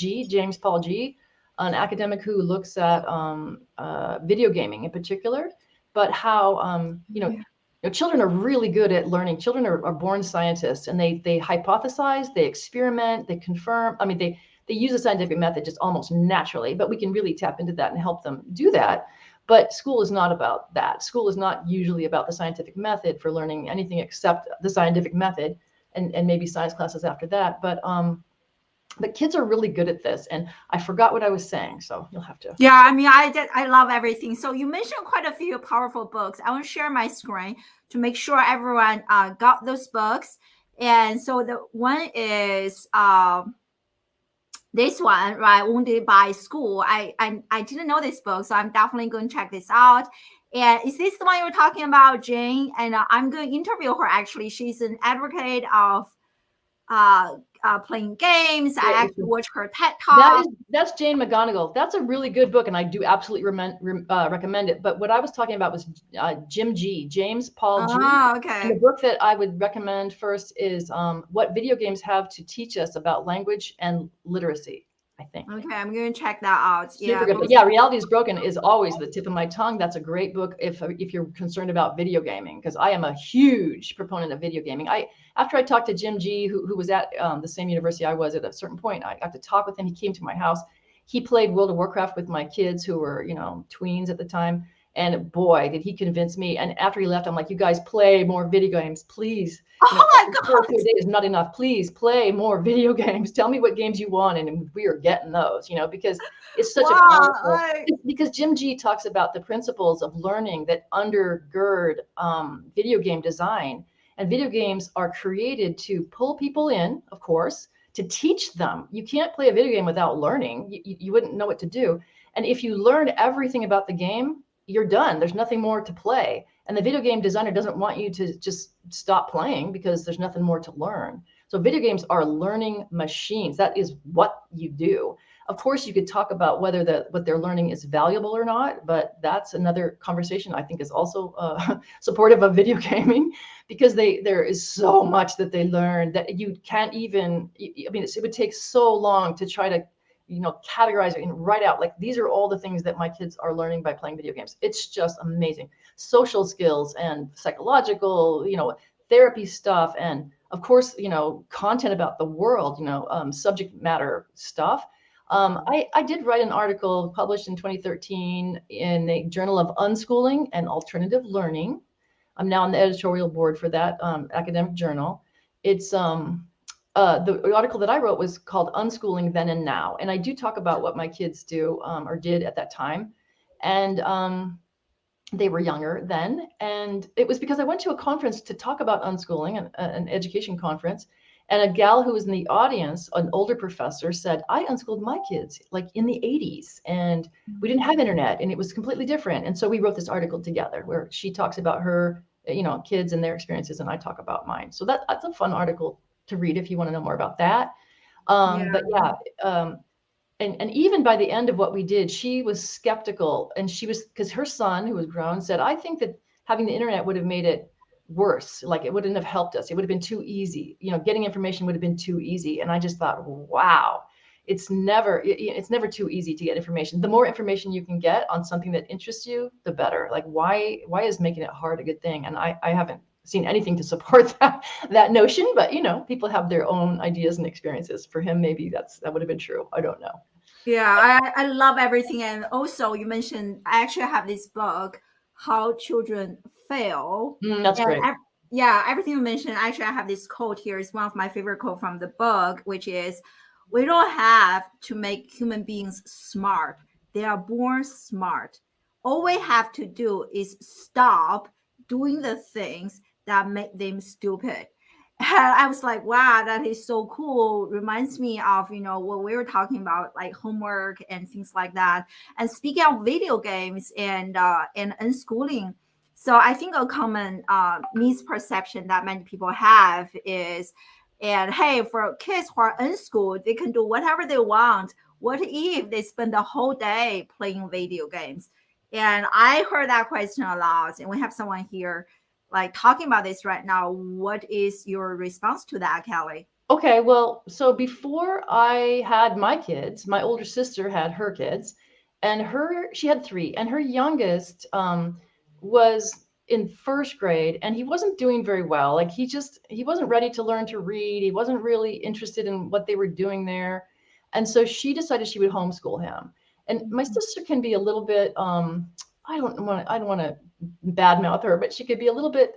Paul G, an academic who looks at video gaming in particular, but how, children are really good at learning. Children are born scientists, and they hypothesize, they experiment, they confirm. I mean, they use a scientific method just almost naturally, but we can really tap into that and help them do that. But school is not about that. School is not usually about the scientific method for learning anything except the scientific method, and maybe science classes after that. But kids are really good at this. And I forgot what I was saying, so you'll have to. Yeah, I mean, I love everything. So you mentioned quite a few powerful books. I want to share my screen to make sure everyone got those books. And so the one is this one, right? Wounded by School. I didn't know this book, so I'm definitely going to check this out. And is this the one you were talking about, Jane? And I'm going to interview her. Actually, she's an advocate of playing games. I actually watched her TED Talk. That's Jane McGonigal. That's a really good book, and I do absolutely recommend it. But what I was talking about was James Paul G. Oh, okay. And the book that I would recommend first is What Video Games Have to Teach Us About Language and Literacy, I think. Okay, I'm going to check that out. Super good. But yeah, Reality is Broken is always the tip of my tongue. That's a great book if you're concerned about video gaming, because I am a huge proponent of video gaming. After I talked to Jim G, who was at the same university I was at a certain point, I got to talk with him. He came to my house. He played World of Warcraft with my kids, who were, tweens at the time. And boy, did he convince me. And after he left, I'm like, you guys play more video games, please. Oh my God. 2 days is not enough. Please play more video games. Tell me what games you want. And we are getting those, because it's such a powerful, because Jim G talks about the principles of learning that undergird video game design. And video games are created to pull people in, of course, to teach them. You can't play a video game without learning. You wouldn't know what to do. And if you learn everything about the game, you're done. There's nothing more to play. And the video game designer doesn't want you to just stop playing because there's nothing more to learn. So video games are learning machines. That is what you do. Of course, you could talk about whether what they're learning is valuable or not, but that's another conversation I think is also supportive of video gaming, because there is so much that they learn that you can't even, I mean, it would take so long to try to categorize it and write out, like, these are all the things that my kids are learning by playing video games. It's just amazing. Social skills and psychological, therapy stuff. And of course, content about the world, subject matter stuff. I did write an article published in 2013 in the Journal of Unschooling and Alternative Learning. I'm now on the editorial board for that academic journal. It's the article that I wrote was called Unschooling Then and Now. And I do talk about what my kids do or did at that time. And they were younger then. And it was because I went to a conference to talk about unschooling, an education conference. And a gal who was in the audience, an older professor, said, I unschooled my kids like in the 80s, and we didn't have internet, and it was completely different. And so we wrote this article together where she talks about her, kids and their experiences, and I talk about mine. So that's a fun article to read if you want to know more about that. But yeah, and even by the end of what we did, she was skeptical, and because her son, who was grown, said, I think that having the internet would have made it worse. Like, it wouldn't have helped us. It would have been too easy. Getting information would have been too easy. And I just thought, wow, it's never too easy to get information. The more information you can get on something that interests you, the better. Like, why is making it hard a good thing? And I haven't seen anything to support that notion, but people have their own ideas and experiences. For him, maybe that would have been true. I don't know. Yeah, I love everything. And also, you mentioned, I actually have this book, How Children Fail. That's great. Everything you mentioned. Actually, I have this quote here. It's one of my favorite quotes from the book, which is, we don't have to make human beings smart. They are born smart. All we have to do is stop doing the things that make them stupid. I was like, wow, that is so cool. Reminds me of, what we were talking about, like homework and things like that. And speaking of video games and unschooling, so I think a common misperception that many people have is, and hey, for kids who are unschooled, they can do whatever they want. What if they spend the whole day playing video games? And I heard that question a lot, and we have someone here like talking about this right now. What is your response to that, Kellie? Okay, well, so before I had my kids, my older sister had her kids, and she had three, and her youngest was in first grade, and he wasn't doing very well. Like he wasn't ready to learn to read. He wasn't really interested in what they were doing there, and so she decided she would homeschool him. And my sister can be a little bit I don't want to badmouth her, but she could be a little bit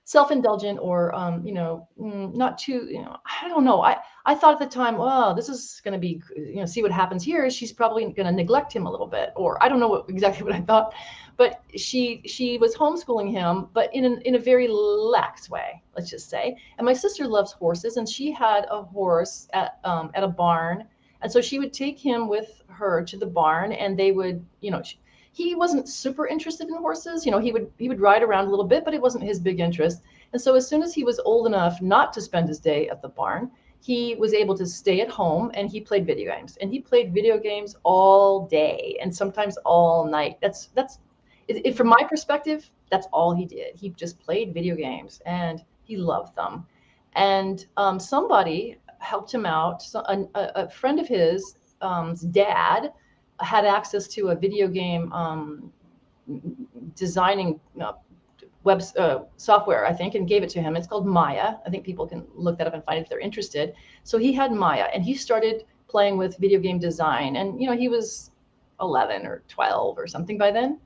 self-indulgent or not too, I don't know. I thought at the time, well, this is going to be, see what happens here. She's probably going to neglect him a little bit, or I don't know exactly what I thought, but she was homeschooling him, but in a very lax way, let's just say. And my sister loves horses, and she had a horse at a barn, and so she would take him with her to the barn, and they would, he wasn't super interested in horses. He would ride around a little bit, but it wasn't his big interest. And so as soon as he was old enough not to spend his day at the barn, he was able to stay at home, and he played video games. And he played video games all day and sometimes all night. From my perspective, that's all he did. He just played video games, and he loved them. And somebody helped him out. So a friend of his dad had access to a video game designing web software, I think, and gave it to him. It's called Maya. I think people can look that up and find it if they're interested. So he had Maya, and he started playing with video game design. And he was 11 or 12 or something by then.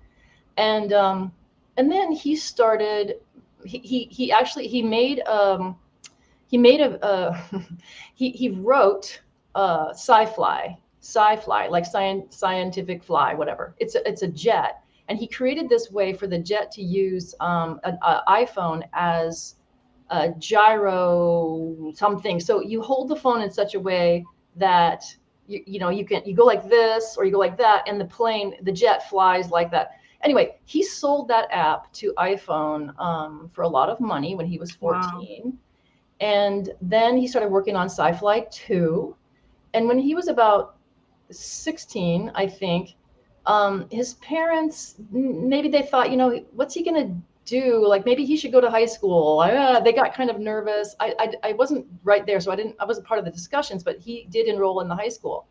And then he started. He actually he made he wrote sci-fly, like scientific fly, whatever. It's a jet, and he created this way for the jet to use an iPhone as a gyro something. So you hold the phone in such a way that you go like this or you go like that, and the jet flies like that. Anyway, he sold that app to iPhone for a lot of money when he was 14. Wow. And then he started working on Sci-Fly 2. And when he was about 16, I think, his parents, maybe they thought, what's he going to do? Like, maybe he should go to high school. They got kind of nervous. I wasn't right there, so I wasn't part of the discussions, but he did enroll in the high school.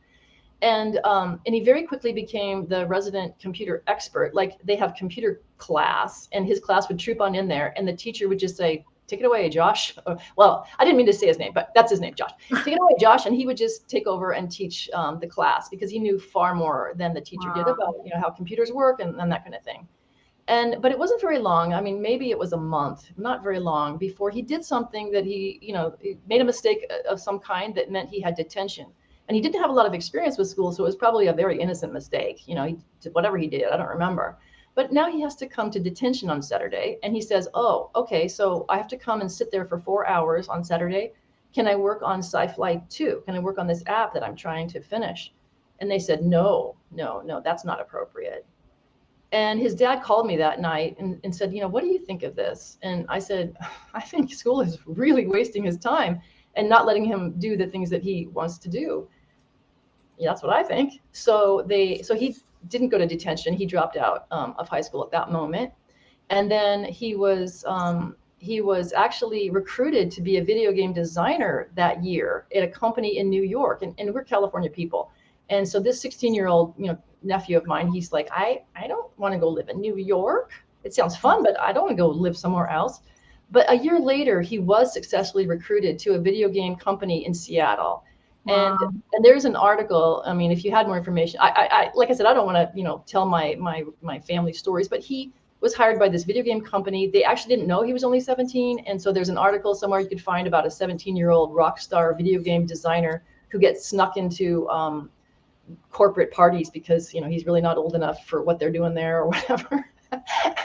And he very quickly became the resident computer expert. Like, they have computer class, and his class would troop on in there, and the teacher would just say, "Take it away, Josh." Well, I didn't mean to say his name, but that's his name, Josh. "Take it away, Josh." And he would just take over and teach the class, because he knew far more than the teacher did about how computers work and that kind of thing. But it wasn't very long. I mean, maybe it was a month, not very long, before he did something that he made a mistake of some kind that meant he had detention. And he didn't have a lot of experience with school, so it was probably a very innocent mistake. He did whatever he did, I don't remember. But now he has to come to detention on Saturday, and he says, "Oh, okay, so I have to come and sit there for 4 hours on Saturday. Can I work on Sci-Fly 2? Can I work on this app that I'm trying to finish?" And they said, no, that's not appropriate. And his dad called me that night and said, "What do you think of this?" And I said, "I think school is really wasting his time and not letting him do the things that he wants to do." Yeah, that's what I think. So he didn't go to detention. He dropped out of high school at that moment. And then he was actually recruited to be a video game designer that year at a company in New York. And we're California people. And so this 16-year-old, nephew of mine, he's like, I don't want to go live in New York. It sounds fun, but I don't want to go live somewhere else. But a year later, he was successfully recruited to a video game company in Seattle. Wow. And there's an article. I mean, if you had more information, I like I said, I don't want to, tell my family stories, but he was hired by this video game company. They actually didn't know he was only 17. And so there's an article somewhere you could find about a 17-year-old rock star video game designer who gets snuck into corporate parties because, he's really not old enough for what they're doing there or whatever.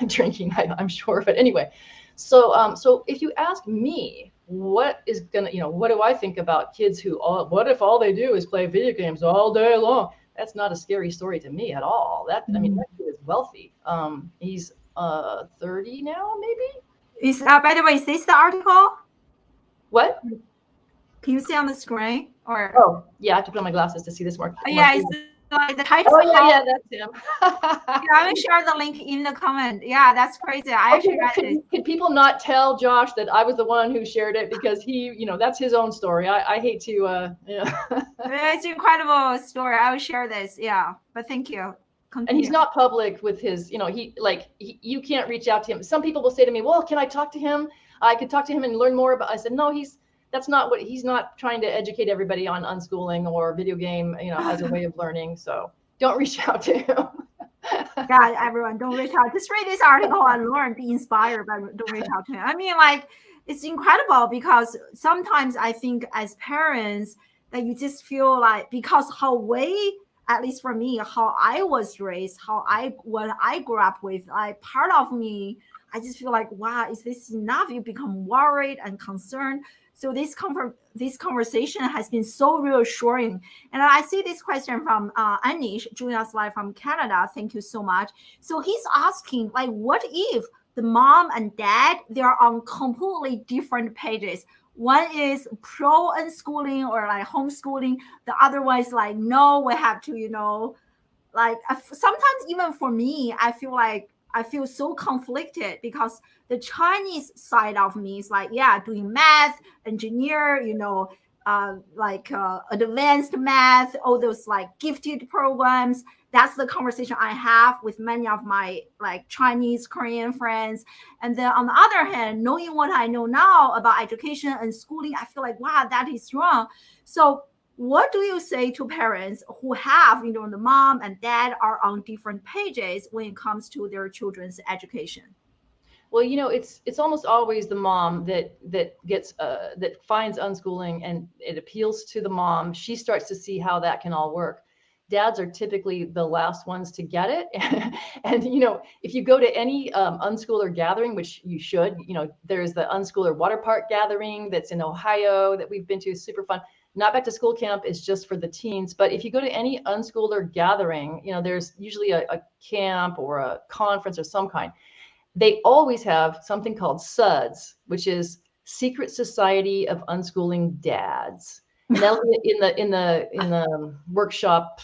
Drinking, I'm sure. But anyway, so if you ask me, what is gonna, what do I think about kids who what if all they do is play video games all day long? That's not a scary story to me at all. I mean, that kid is wealthy. He's 30 now, maybe. Is by the way, is this the article? What? Can you see on the screen? Or oh yeah, I have to put on my glasses to see this more. Yeah, it's like the title. Oh yeah, that's him. Yeah, I will share the link in the comment. Yeah, that's crazy. I actually read this. Could people not tell Josh that I was the one who shared it, because he, that's his own story. I hate to, It's an incredible story. I will share this. Yeah, but thank you. Continue. And he's not public with his, you can't reach out to him. Some people will say to me, well, can I talk to him? I could talk to him and learn more about. I said, no, he's not trying to educate everybody on unschooling or video game, as a way of learning. So don't reach out to him. Yeah, everyone, don't reach out. Just read this article and learn, be inspired, but don't reach out to him. I mean, it's incredible, because sometimes I think as parents that you just feel like, because at least for me, how I was raised, what I grew up with, part of me, I just feel like, wow, is this enough? You become worried and concerned. So this conversation has been so reassuring. And I see this question from Anish, joining us live from Canada. Thank you so much. So he's asking, what if the mom and dad, they're on completely different pages? One is pro unschooling or homeschooling. The other one is no, we have to, sometimes even for me, I feel so conflicted, because the Chinese side of me is doing math, engineer, advanced math, all those gifted programs. That's the conversation I have with many of my Chinese, Korean friends. And then on the other hand, knowing what I know now about education and schooling, I feel wow, that is wrong. So what do you say to parents who have, the mom and dad are on different pages when it comes to their children's education? Well, it's almost always the mom that gets that finds unschooling, and it appeals to the mom. She starts to see how that can all work. Dads are typically the last ones to get it. And, if you go to any unschooler gathering, which you should, there's the unschooler water park gathering that's in Ohio that we've been to, super fun. Not back to school camp is just for the teens. But if you go to any unschooler gathering, there's usually a camp or a conference of some kind. They always have something called SUDS, which is Secret Society of Unschooling Dads. And that'll be in the workshop,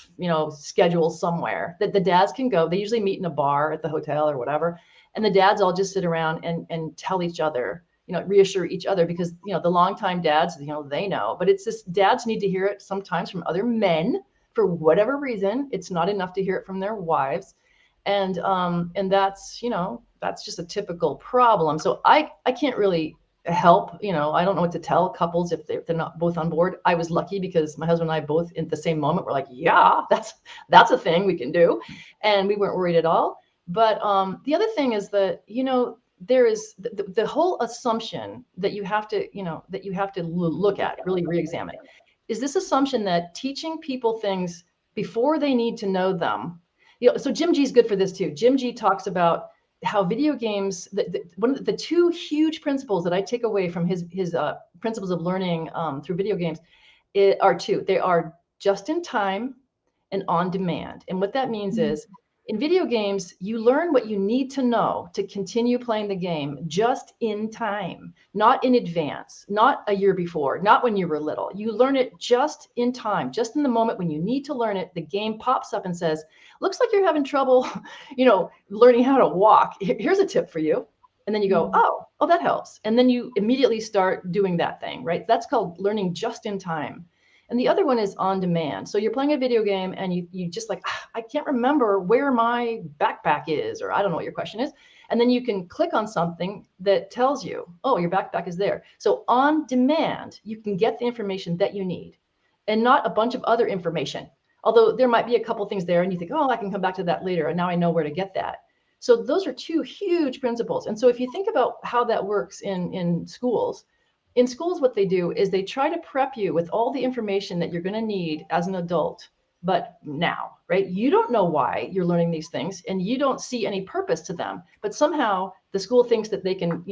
schedule somewhere that the dads can go. They usually meet in a bar at the hotel or whatever. And the dads all just sit around and tell each other, reassure each other, because, the longtime dads, they know, but it's just dads need to hear it sometimes from other men for whatever reason. It's not enough to hear it from their wives. And that's, that's just a typical problem. So I can't really help, I don't know what to tell couples if they're not both on board. I was lucky because my husband and I both in the same moment were yeah, that's a thing we can do. And we weren't worried at all. But the other thing is that, there is the whole assumption that you have to, look at, really re-examine, is this assumption that teaching people things before they need to know them. So Jim G is good for this too. Jim G talks about how video games, one of the two huge principles that I take away from his principles of learning through video games are two. They are just in time and on demand. And what that means is, in video games, you learn what you need to know to continue playing the game just in time, not in advance, not a year before, not when you were little. You learn it just in time, just in the moment when you need to learn it. The game pops up and says, looks like you're having trouble, learning how to walk. Here's a tip for you. And then you go, oh, that helps. And then you immediately start doing that thing, right? That's called learning just in time. And the other one is on demand. So you're playing a video game and you just I can't remember where my backpack is, or I don't know what your question is. And then you can click on something that tells you, oh, your backpack is there. So on demand, you can get the information that you need and not a bunch of other information. Although there might be a couple things there and you think, oh, I can come back to that later. And now I know where to get that. So those are two huge principles. And so if you think about how that works in schools, what they do is they try to prep you with all the information that you're going to need as an adult but now, right? You don't know why you're learning these things and you don't see any purpose to them, but somehow the school thinks that they can,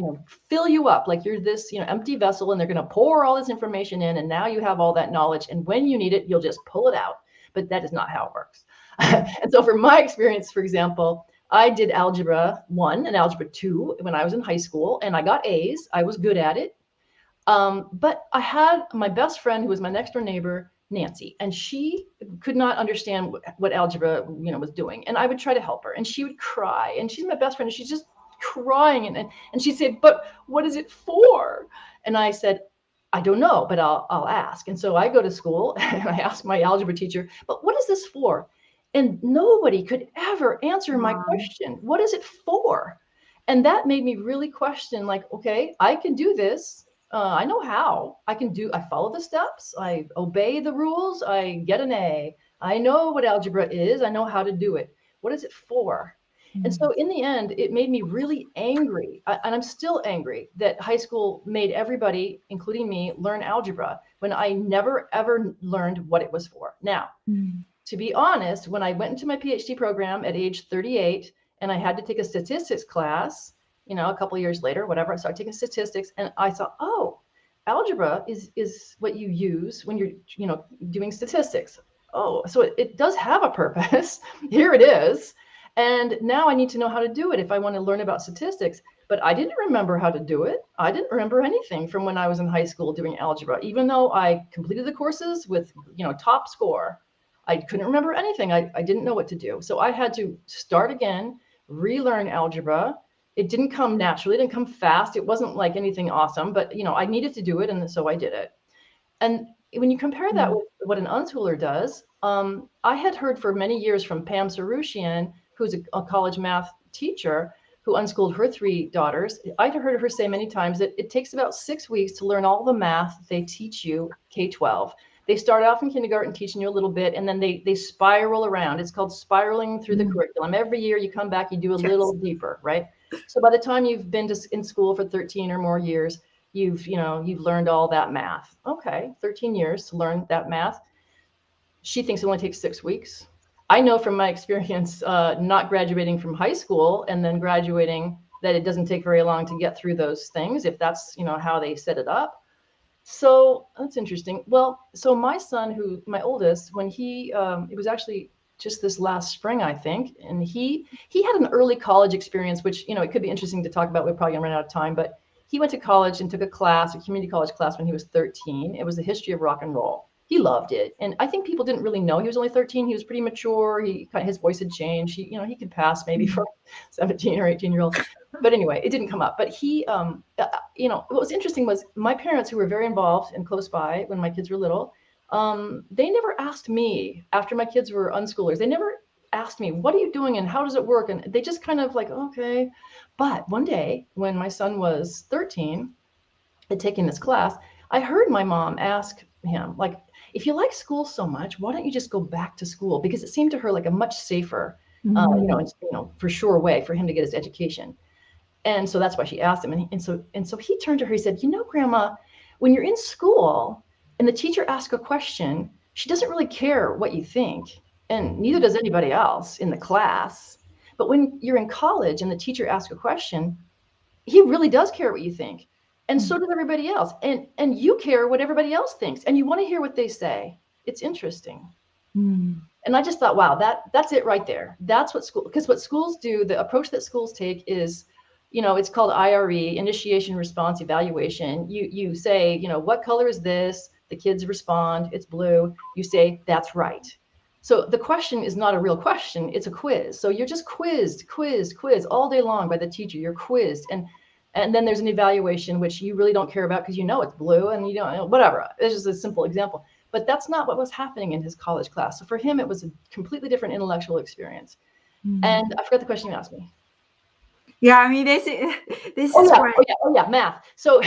fill you up like you're this, empty vessel, and they're going to pour all this information in, and now you have all that knowledge, and when you need it, you'll just pull it out. But that is not how it works. And so for my experience, for example, I did Algebra 1 and Algebra 2 when I was in high school, and I got A's. I was good at it. But I had my best friend, who was my next door neighbor, Nancy, and she could not understand what algebra, was doing. And I would try to help her, and she would cry. And she's my best friend, and she's just crying. And she'd say, "But what is it for?" And I said, "I don't know, but I'll ask." And so I go to school and I ask my algebra teacher, "But what is this for?" And nobody could ever answer my question. What is it for? And that made me really question, like, okay, I can do this. I know how. I follow the steps. I obey the rules. I get an A. I know what algebra is. I know how to do it. What is it for? And so in the end, it made me really angry. And I'm still angry that high school made everybody, including me, learn algebra when I never, ever learned what it was for. Now, to be honest, when I went into my PhD program at age 38 and I had to take a statistics class, a couple of years later, whatever, I started taking statistics, and I thought, oh, algebra is what you use when you're, doing statistics. Oh, so it does have a purpose. Here it is. And now I need to know how to do it if I want to learn about statistics. But I didn't remember how to do it. I didn't remember anything from when I was in high school doing algebra, even though I completed the courses with, top score. I couldn't remember anything. I didn't know what to do. So I had to start again, relearn algebra. It didn't come naturally. It didn't come fast. It wasn't like anything awesome, but I needed to do it, and so I did it. And when you compare that with what an unschooler does, I had heard for many years from Pam Sarushian, who's a college math teacher who unschooled her 3 daughters. I'd heard her say many times that it takes about 6 weeks to learn all the math they teach you K-12. They start off in kindergarten teaching you a little bit, and then they spiral around. It's called spiraling through the curriculum. Every year you come back, you do a little deeper, right? So by the time you've been in school for 13 or more years, you've learned all that math. Okay, 13 years to learn that math. She thinks it only takes 6 weeks. I know from my experience, not graduating from high school and then graduating, that it doesn't take very long to get through those things, if that's, how they set it up. So that's interesting. Well, so my son, my oldest, when it was actually just this last spring, I think, and he had an early college experience, which, it could be interesting to talk about. We're probably gonna run out of time, but he went to college and took a community college class when he was 13. It was the history of rock and roll. He loved it. And I think people didn't really know he was only 13. He was pretty mature. His voice had changed. He could pass maybe for 17 or 18-year-old. But anyway, it didn't come up. But what was interesting was my parents, who were very involved and close by when my kids were little, they never asked me after my kids were unschoolers. They never asked me, what are you doing and how does it work? And they just kind of like, okay. But one day when my son was 13 and taking this class, I heard my mom ask him, like, if you like school so much, why don't you just go back to school? Because it seemed to her like a much safer, for sure way for him to get his education. And so that's why she asked him. And so he turned to her, he said, Grandma, when you're in school and the teacher asks a question, she doesn't really care what you think. And neither does anybody else in the class. But when you're in college and the teacher asks a question, he really does care what you think. And so does everybody else. And you care what everybody else thinks. And you want to hear what they say. It's interesting. And I just thought, wow, that's it right there. That's because what schools do, the approach that schools take is, it's called IRE, initiation, response, evaluation. You say, what color is this? The kids respond, it's blue. You say, that's right. So the question is not a real question, it's a quiz. So you're just quizzed all day long by the teacher. You're quizzed. And then there's an evaluation, which you really don't care about because it's blue and you don't know, whatever. It's just a simple example. But that's not what was happening in his college class. So for him, it was a completely different intellectual experience. And I forgot the question you asked me. Yeah, I mean, this is great. Oh yeah, math. So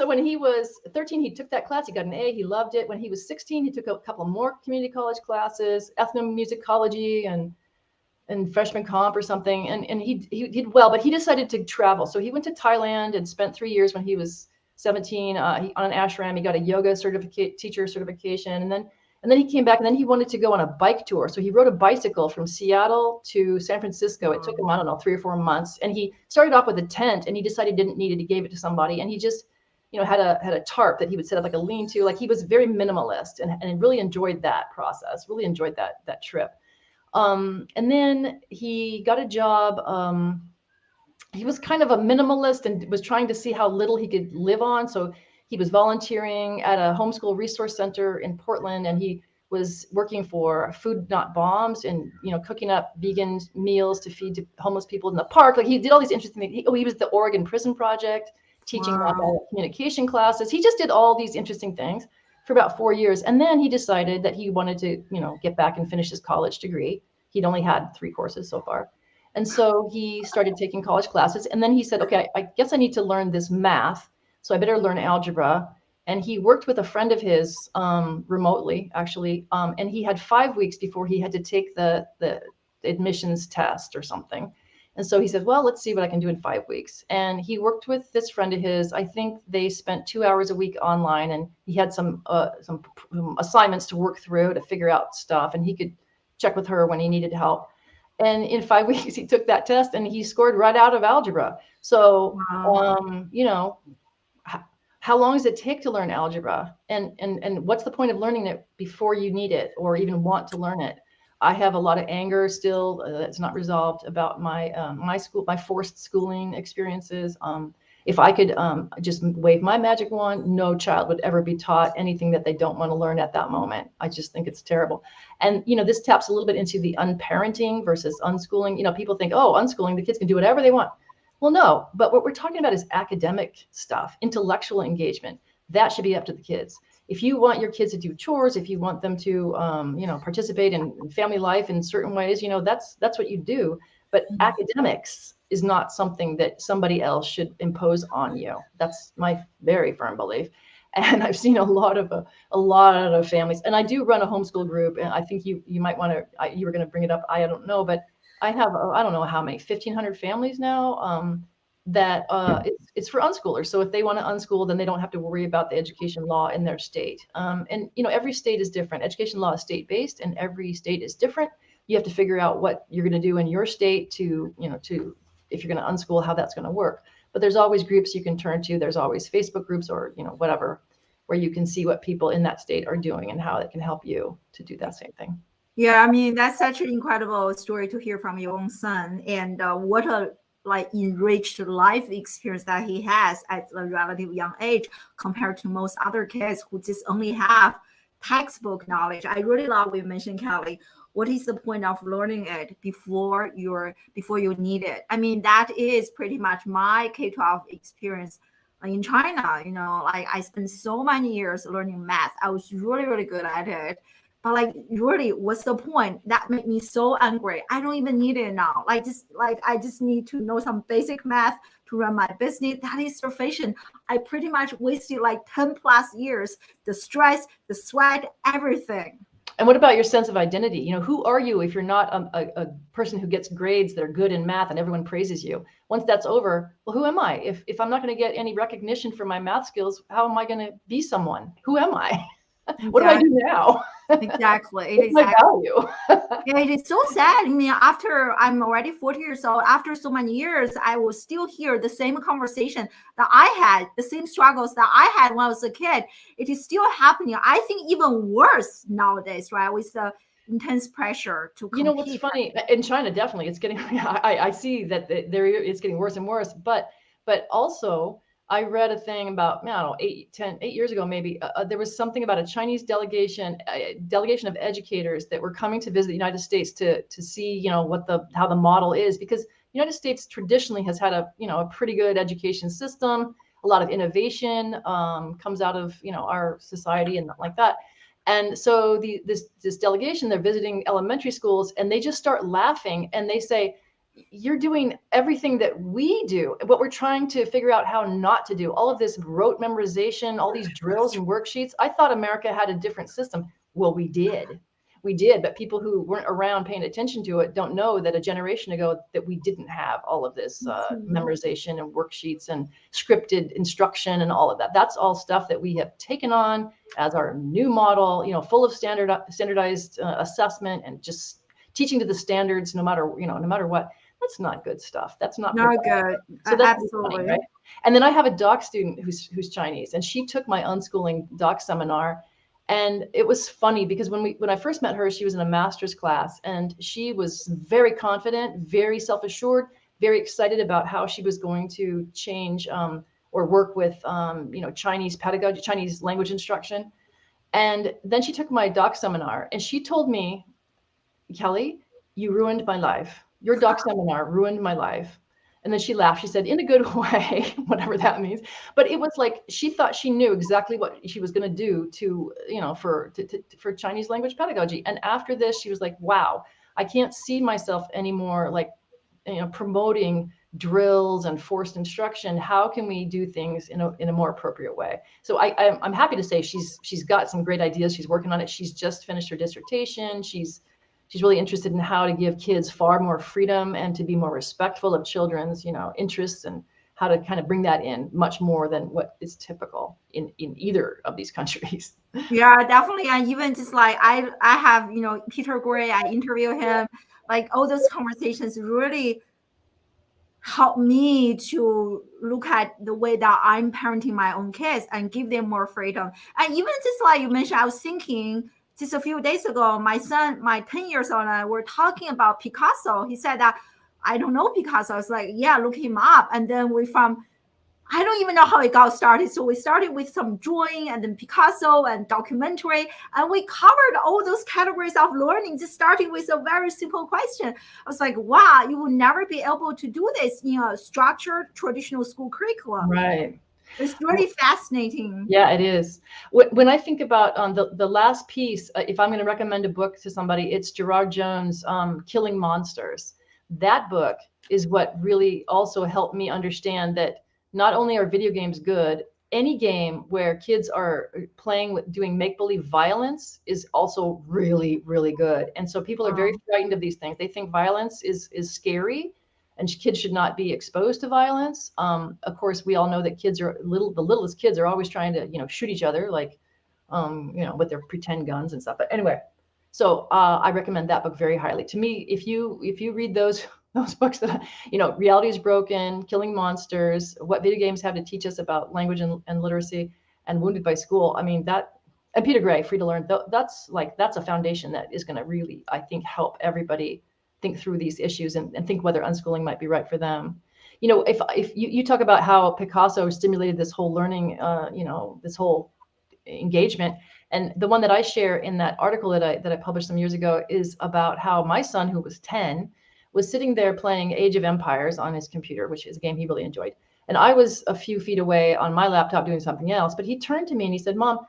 when he was 13, he took that class. He got an A. He loved it. When he was 16, he took a couple more community college classes, ethnomusicology and freshman comp or something. And he did well, but he decided to travel. So he went to Thailand and spent 3 years when he was 17 on an ashram. He got a yoga teacher certification. And then And then he came back, and then he wanted to go on a bike tour. So he rode a bicycle from Seattle to San Francisco. It took him, I don't know, 3 or 4 months. And he started off with a tent, and he decided he didn't need it. He gave it to somebody, and he just, had a tarp that he would set up like a lean-to. Like, he was very minimalist, and really enjoyed that process. Really enjoyed that trip. And then he got a job. He was kind of a minimalist and was trying to see how little he could live on. So he was volunteering at a homeschool resource center in Portland, and he was working for Food Not Bombs and, cooking up vegan meals to feed to homeless people in the park. Like, he did all these interesting things. He was at the Oregon Prison Project, teaching communication classes. He just did all these interesting things for about 4 years. And then he decided that he wanted to, get back and finish his college degree. He'd only had 3 courses so far. And so he started taking college classes. And then he said, okay, I guess I need to learn this math. So I better learn algebra. And he worked with a friend of his remotely, actually. And he had 5 weeks before he had to take the admissions test or something. And so he said, well, let's see what I can do in 5 weeks. And he worked with this friend of his. I think they spent 2 hours a week online, and he had some assignments to work through to figure out stuff. And he could check with her when he needed help. And in 5 weeks, he took that test, and he scored right out of algebra. So, how long does it take to learn algebra? And what's the point of learning it before you need it or even want to learn it? I have a lot of anger still that's not resolved about my forced schooling experiences. If I could just wave my magic wand, no child would ever be taught anything that they don't want to learn at that moment. I just think it's terrible. And, this taps a little bit into the unparenting versus unschooling. People think, oh, unschooling, the kids can do whatever they want. Well, no, but what we're talking about is academic stuff, intellectual engagement. That should be up to the kids. If you want your kids to do chores, if you want them to, participate in family life in certain ways, that's what you do. But academics is not something that somebody else should impose on you. That's my very firm belief. And I've seen a lot of families, and I do run a homeschool group. And I think you might want to, you were going to bring it up. I don't know, but I have, I don't know how many, 1,500 families now that it's for unschoolers. So if they want to unschool, then they don't have to worry about the education law in their state. And every state is different. Education law is state-based, and every state is different. You have to figure out what you're going to do in your state to if you're going to unschool, how that's going to work. But there's always groups you can turn to. There's always Facebook groups or, whatever, where you can see what people in that state are doing and how it can help you to do that same thing. Yeah, I mean, that's such an incredible story to hear from your own son, and what a enriched life experience that he has at a relatively young age compared to most other kids who just only have textbook knowledge. I really love what you mentioned, Kellie. What is the point of learning it before you need it? I mean, that is pretty much my K-12 experience in China. I spent so many years learning math. I was really, really good at it. But really, what's the point? That made me so angry. I don't even need it now. I just need to know some basic math to run my business. That is sufficient. I pretty much wasted 10 plus years, the stress, the sweat, everything. And what about your sense of identity? Who are you if you're not a person who gets grades that are good in math and everyone praises you? Once that's over, well, who am I? If I'm not going to get any recognition for my math skills, how am I going to be someone? Who am I? Exactly. What do I do now? Exactly. What's my value? Yeah, it is so sad. I mean, after I'm already 40 years old, after so many years, I will still hear the same conversation that I had, the same struggles that I had when I was a kid. It is still happening. I think even worse nowadays, right? With the intense pressure to compete. What's funny in China, definitely it's getting, I see that it's getting worse and worse, but also I read a thing about, I don't know, 8 years ago, maybe there was something about a Chinese delegation of educators that were coming to visit the United States to see, how the model is, because the United States traditionally has had a pretty good education system. A lot of innovation comes out of, our society and like that. And so this delegation, they're visiting elementary schools, and they just start laughing, and they say, you're doing everything that we do, what we're trying to figure out how not to do, all of this rote memorization, all these drills and worksheets. I thought America had a different system. Well, we did. we did, but people who weren't around paying attention to it don't know that a generation ago that we didn't have all of this memorization and worksheets and scripted instruction and all of that. That's all stuff that we have taken on as our new model, full of standardized assessment and just teaching to the standards, no matter what. That's not good stuff. That's not good. So that's Absolutely funny, right? And then I have a doc student who's Chinese, and she took my unschooling doc seminar. And it was funny because when I first met her, she was in a master's class, and she was very confident, very self-assured, very excited about how she was going to change or work with Chinese pedagogy, Chinese language instruction. And then she took my doc seminar, and she told me, Kellie, you ruined my life. Your doc seminar ruined my life. And then she laughed. She said, in a good way, whatever that means. But it was like she thought she knew exactly what she was going to do for Chinese language pedagogy. And after this, she was like, wow, I can't see myself anymore like promoting drills and forced instruction. How can we do things in a more appropriate way? So I'm happy to say she's got some great ideas. She's working on it. She's just finished her dissertation. She's really interested in how to give kids far more freedom and to be more respectful of children's, interests, and how to kind of bring that in much more than what is typical in either of these countries. Yeah, definitely. And even just like I have, Peter Gray, I interview him, like all those conversations really help me to look at the way that I'm parenting my own kids and give them more freedom. And even just like you mentioned, I was thinking just a few days ago, my son, my 10 years old, and I were talking about Picasso. He said that, I don't know Picasso. I was like, yeah, look him up. And then I don't even know how it got started. So we started with some drawing and then Picasso and documentary. And we covered all those categories of learning, just starting with a very simple question. I was like, wow, you will never be able to do this in a structured traditional school curriculum. Right. It's really fascinating. Yeah, it is. When I think about the last piece, if I'm going to recommend a book to somebody, it's Gerard Jones' Killing Monsters. That book is what really also helped me understand that not only are video games good, any game where kids are playing with doing make-believe violence is also really, really good. And so people are very frightened of these things. They think violence is scary, and kids should not be exposed to violence. Of course, we all know that the littlest kids are always trying to, shoot each other, like, with their pretend guns and stuff. But anyway, so I recommend that book very highly. To me, if you read those books that, Reality is Broken, Killing Monsters, What Video Games Have to Teach Us About Language and Literacy, and Wounded by School, I mean, and Peter Gray, Free to Learn, that's a foundation that is going to really, I think, help everybody think through these issues and think whether unschooling might be right for them. If you talk about how Picasso stimulated this whole learning, this whole engagement, and the one that I share in that article that I published some years ago is about how my son, who was 10, was sitting there playing Age of Empires on his computer, which is a game he really enjoyed. And I was a few feet away on my laptop doing something else, but he turned to me and he said, Mom,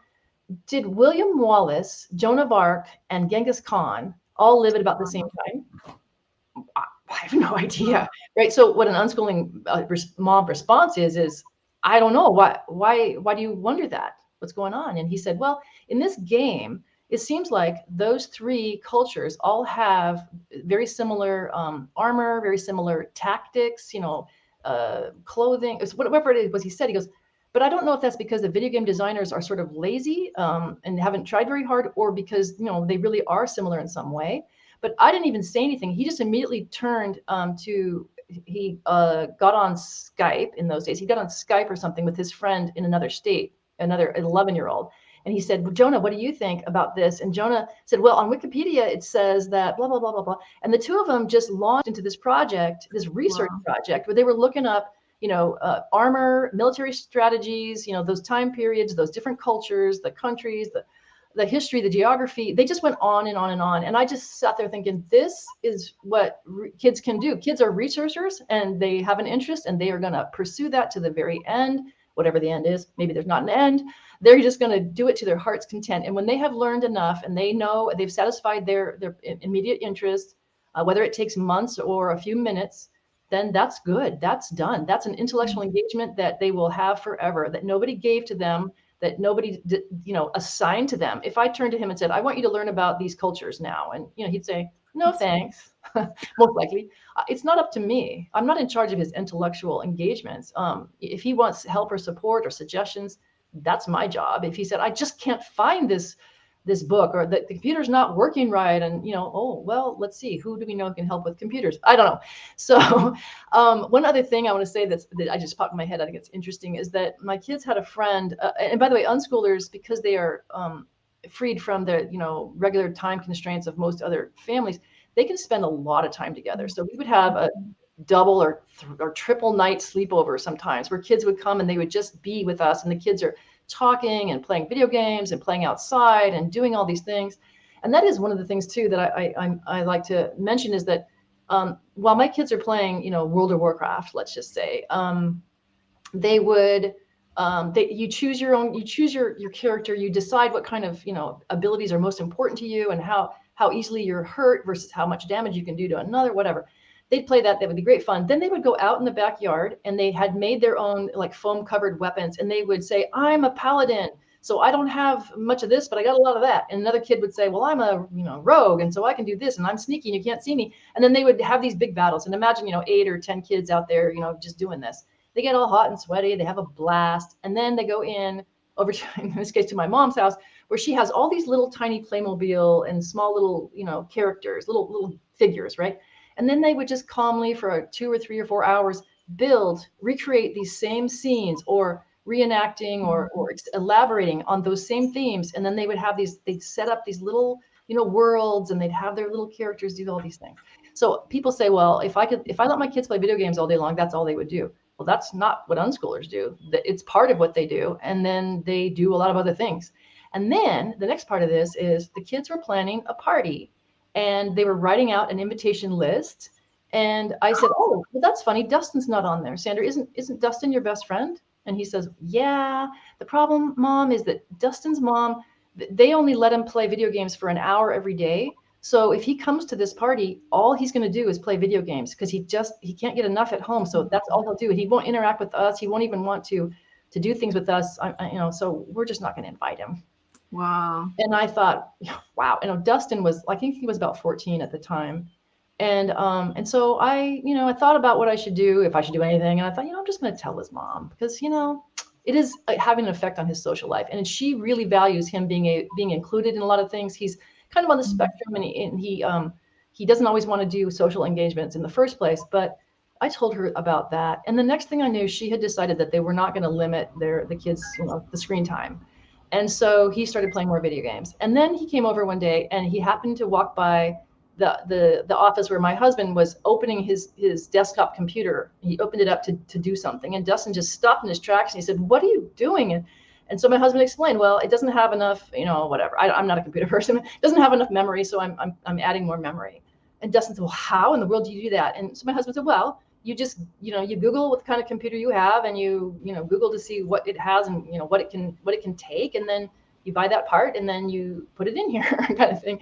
did William Wallace, Joan of Arc, and Genghis Khan all live at about the same time? I have no idea, right? So what an unschooling mom response is, I don't know. Why do you wonder that? What's going on? And he said, well, in this game, it seems like those three cultures all have very similar armor, very similar tactics, clothing, whatever it was he said. He goes, but I don't know if that's because the video game designers are sort of lazy and haven't tried very hard, or because, they really are similar in some way. But I didn't even say anything. He just immediately turned he got on Skype in those days. He got on Skype or something with his friend in another state, another 11-year-old. And he said, well, Jonah, what do you think about this? And Jonah said, well, on Wikipedia, it says that blah, blah, blah, blah, blah. And the two of them just launched into this project, this research project, where they were looking up, armor, military strategies, those time periods, those different cultures, the countries, the history, the geography. They just went on and on and on. And I just sat there thinking, this is what kids can do. Kids are researchers, and they have an interest, and they are going to pursue that to the very end, whatever the end is. Maybe there's not an end. They're just going to do it to their heart's content. And when they have learned enough and they know they've satisfied their immediate interest, whether it takes months or a few minutes, then that's good. That's done. That's an intellectual engagement that they will have forever, that nobody gave to them that nobody, assigned to them. If I turned to him and said, I want you to learn about these cultures now, and he'd say, no, thanks. Most likely. It's not up to me. I'm not in charge of his intellectual engagements. If he wants help or support or suggestions, that's my job. If he said, I just can't find this book, or the computer's not working right, and oh well, let's see, who do we know can help with computers? I don't know. So one other thing I want to say that I just popped in my head, I think it's interesting, is that my kids had a friend, and by the way, unschoolers, because they are freed from the regular time constraints of most other families, they can spend a lot of time together. So we would have a double or triple night sleepover sometimes, where kids would come and they would just be with us, and the kids are talking and playing video games and playing outside and doing all these things. And that is one of the things too that I like to mention, is that while my kids are playing World of Warcraft, let's just say, they would you choose your character, you decide what kind of abilities are most important to you, and how easily you're hurt versus how much damage you can do to another, whatever. They'd play that. That would be great fun. Then they would go out in the backyard, and they had made their own like foam covered weapons, and they would say, I'm a paladin, so I don't have much of this, but I got a lot of that. And another kid would say, well, I'm a rogue, and so I can do this, and I'm sneaky and you can't see me. And then they would have these big battles. And imagine 8 or 10 kids out there just doing this. They get all hot and sweaty, they have a blast, and then they go in over to, in this case, to my mom's house, where she has all these little tiny Playmobil and small little characters, little figures, right? And then they would just calmly, for 2 or 3 or 4 hours, recreate these same scenes, or reenacting or elaborating on those same themes. And then they would have they'd set up these little, worlds, and they'd have their little characters do all these things. So people say, well, if I let my kids play video games all day long, that's all they would do. Well, that's not what unschoolers do. It's part of what they do. And then they do a lot of other things. And then the next part of this is the kids were planning a party, and they were writing out an invitation list. And I said, oh, well, that's funny. Dustin's not on there. Sandra, isn't Dustin your best friend? And he says, yeah, the problem, Mom, is that Dustin's mom, they only let him play video games for an hour every day. So if he comes to this party, all he's going to do is play video games, because he can't get enough at home. So that's all he'll do. He won't interact with us. He won't even want to do things with us. So we're just not going to invite him. Wow. And I thought, wow. Dustin was, I think he was about 14 at the time. And so I thought about what I should do, if I should do anything. And I thought, I'm just going to tell his mom, because, it is having an effect on his social life. And she really values him being included in a lot of things. He's kind of on the spectrum, and he doesn't always want to do social engagements in the first place. But I told her about that. And the next thing I knew, she had decided that they were not going to limit the kids, the screen time. And so he started playing more video games. And then he came over one day, and he happened to walk by the office where my husband was opening his desktop computer. He opened it up to do something, and Dustin just stopped in his tracks, and he said, what are you doing? And so my husband explained, well, it doesn't have enough, whatever. I'm not a computer person. It doesn't have enough memory, so I'm adding more memory. And Dustin said, well, how in the world do you do that? And so my husband said, well, you just, you Google what kind of computer you have, and you Google to see what it has, and what it can take, and then you buy that part, and then you put it in here, kind of thing.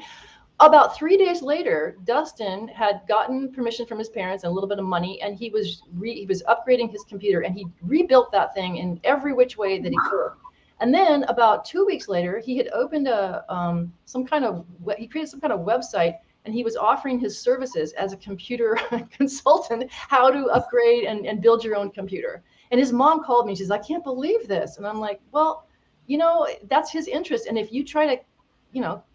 About 3 days later, Dustin had gotten permission from his parents and a little bit of money, and he was upgrading his computer, and he rebuilt that thing in every which way that he could. And then about 2 weeks later, he had opened he created some kind of website, and he was offering his services as a computer consultant, how to upgrade and build your own computer. And his mom called me. She says, I can't believe this. And I'm like, well, that's his interest. And if you try to,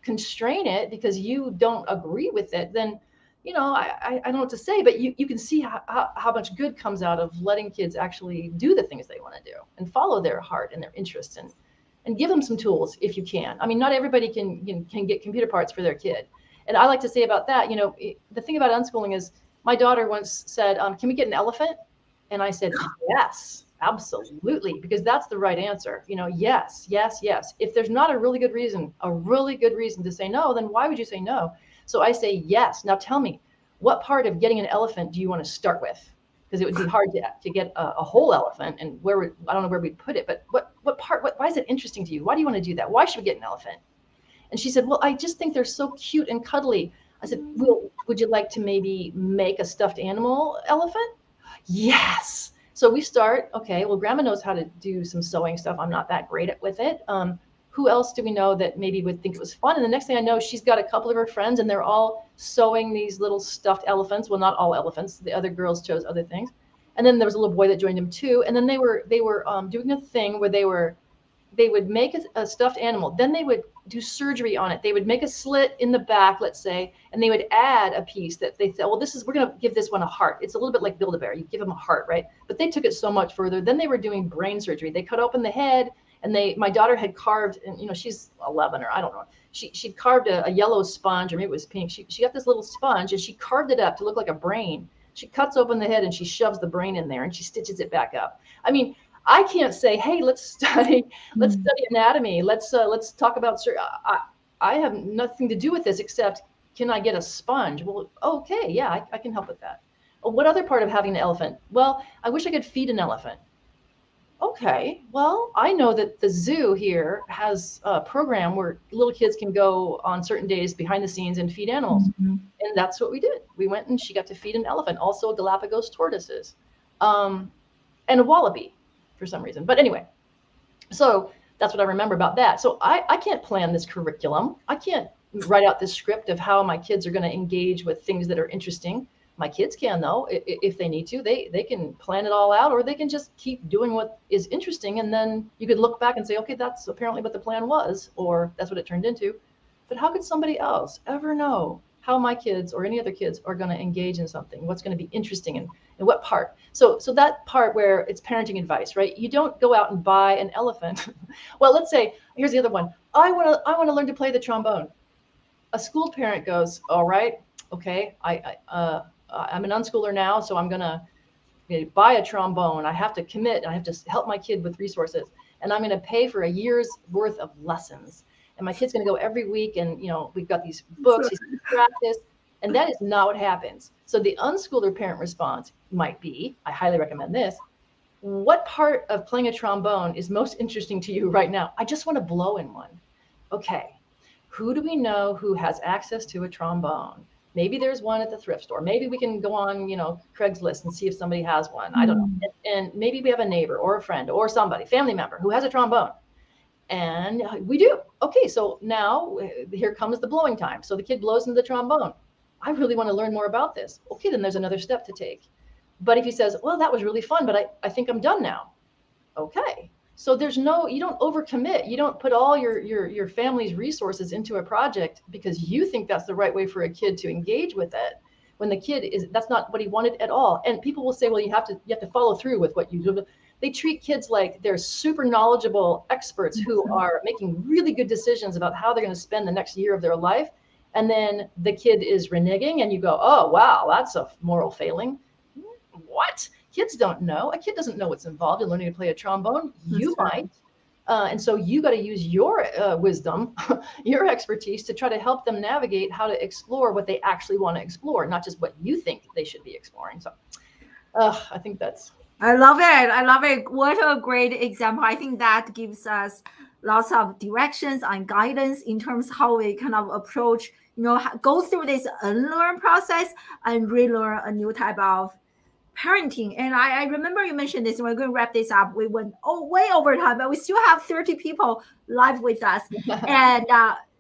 constrain it because you don't agree with it, then, I don't know what to say, but you can see how much good comes out of letting kids actually do the things they want to do and follow their heart and their interests, and give them some tools if you can. I mean, not everybody can get computer parts for their kid. And I like to say about that, the thing about unschooling is, my daughter once said, can we get an elephant? And I said, yes, absolutely, because that's the right answer. Yes, yes, yes. If there's not a really good reason to say no, then why would you say no? So I say yes. Now tell me, what part of getting an elephant do you want to start with? Because it would be hard to get a whole elephant, and I don't know where we'd put it, but what part, why is it interesting to you? Why do you want to do that? Why should we get an elephant? And she said, well, I just think they're so cute and cuddly. I said, well, would you like to maybe make a stuffed animal elephant? Yes. So we start, okay, well, grandma knows how to do some sewing stuff. I'm not that great with it. Who else do we know that maybe would think it was fun? And the next thing I know, she's got a couple of her friends and they're all sewing these little stuffed elephants. Well, not all elephants. The other girls chose other things. And then there was a little boy that joined them too. And then they were doing a thing where they would make a stuffed animal. Then they would do surgery on it. They would make a slit in the back, let's say, and they would add a piece that they thought, well, we're going to give this one a heart. It's a little bit like Build-A-Bear. You give them a heart, right? But they took it so much further. Then they were doing brain surgery. They cut open the head, and my daughter had carved, and she's 11 or I don't know. She'd carved a yellow sponge, or maybe it was pink. She got this little sponge and she carved it up to look like a brain. She cuts open the head and she shoves the brain in there and she stitches it back up. I mean, I can't say, hey, let's study anatomy. Let's talk about. I have nothing to do with this except, can I get a sponge? Well, okay, yeah, I can help with that. What other part of having an elephant? Well, I wish I could feed an elephant. Okay, well, I know that the zoo here has a program where little kids can go on certain days behind the scenes and feed animals. Mm-hmm. And that's what we did. We went and she got to feed an elephant, also Galapagos tortoises, and a wallaby for some reason. But anyway, so that's what I remember about that. So I can't plan this curriculum. I can't write out this script of how my kids are going to engage with things that are interesting. My kids can, though, if they need to. They can plan it all out, or they can just keep doing what is interesting. And then you could look back and say, okay, that's apparently what the plan was, or that's what it turned into. But how could somebody else ever know how my kids or any other kids are going to engage in something? What's going to be interesting and what part? So that part where it's parenting advice, right? You don't go out and buy an elephant. Well, let's say, here's the other one. I want to learn to play the trombone. A school parent goes, all right, okay, I'm an unschooler now, so I'm going to buy a trombone. I have to commit. I have to help my kid with resources. And I'm going to pay for a year's worth of lessons. And my kid's going to go every week. And, we've got these books, he's going to practice. And that is not what happens. So the unschooler parent response might be, I highly recommend this. What part of playing a trombone is most interesting to you right now? I just want to blow in one. Okay. Who do we know who has access to a trombone? Maybe there's one at the thrift store. Maybe we can go on, Craigslist and see if somebody has one. I don't know. And maybe we have a neighbor or a friend or somebody, family member who has a trombone. And we do. Okay, so now here comes the blowing time. So the kid blows into the trombone. I really want to learn more about this. Okay, then there's another step to take. But if he says, well, that was really fun, but I think I'm done now. Okay. So you don't overcommit. You don't put all your family's resources into a project because you think that's the right way for a kid to engage with it. When the kid that's not what he wanted at all. And people will say, well, you have to follow through with what you do. They treat kids like they're super knowledgeable experts who are making really good decisions about how they're going to spend the next year of their life. And then the kid is reneging and you go, oh, wow, that's a moral failing. What? Kids don't know. A kid doesn't know what's involved in learning to play a trombone. You might. And so you got to use your wisdom, your expertise to try to help them navigate how to explore what they actually want to explore, not just what you think they should be exploring. So I think that's. I love it. What a great example. I think that gives us lots of directions and guidance in terms of how we kind of approach, go through this unlearn process and relearn a new type of parenting. And I remember you mentioned this, and we're going to wrap this up. We went way over time, but we still have 30 people live with us. And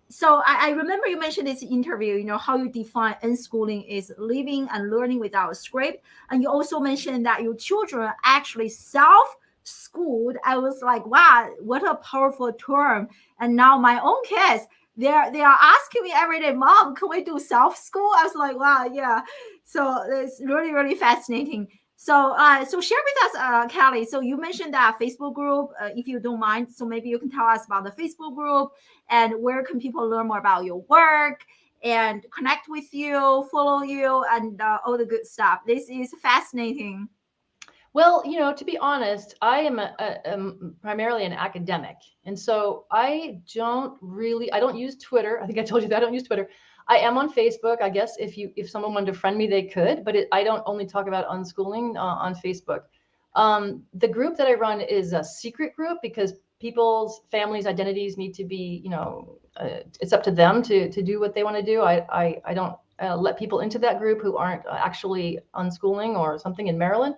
so I remember you mentioned this interview, how you define unschooling is living and learning without a script. And you also mentioned that your children actually self-schooled. I was like, wow, what a powerful term. And now my own kids, they are asking me every day, Mom, can we do self-school? I was like, wow, yeah. So it's really, really fascinating. So share with us, Kellie. So you mentioned that Facebook group, if you don't mind. So maybe you can tell us about the Facebook group and where can people learn more about your work and connect with you, follow you, and all the good stuff. This is fascinating. Well, to be honest, I am primarily an academic. And so I don't use Twitter. I think I told you that I don't use Twitter. I am on Facebook. I guess if someone wanted to friend me, they could, but I don't only talk about unschooling on Facebook. The group that I run is a secret group because people's families' identities need to be, it's up to them to do what they want to do. I don't let people into that group who aren't actually unschooling or something in Maryland.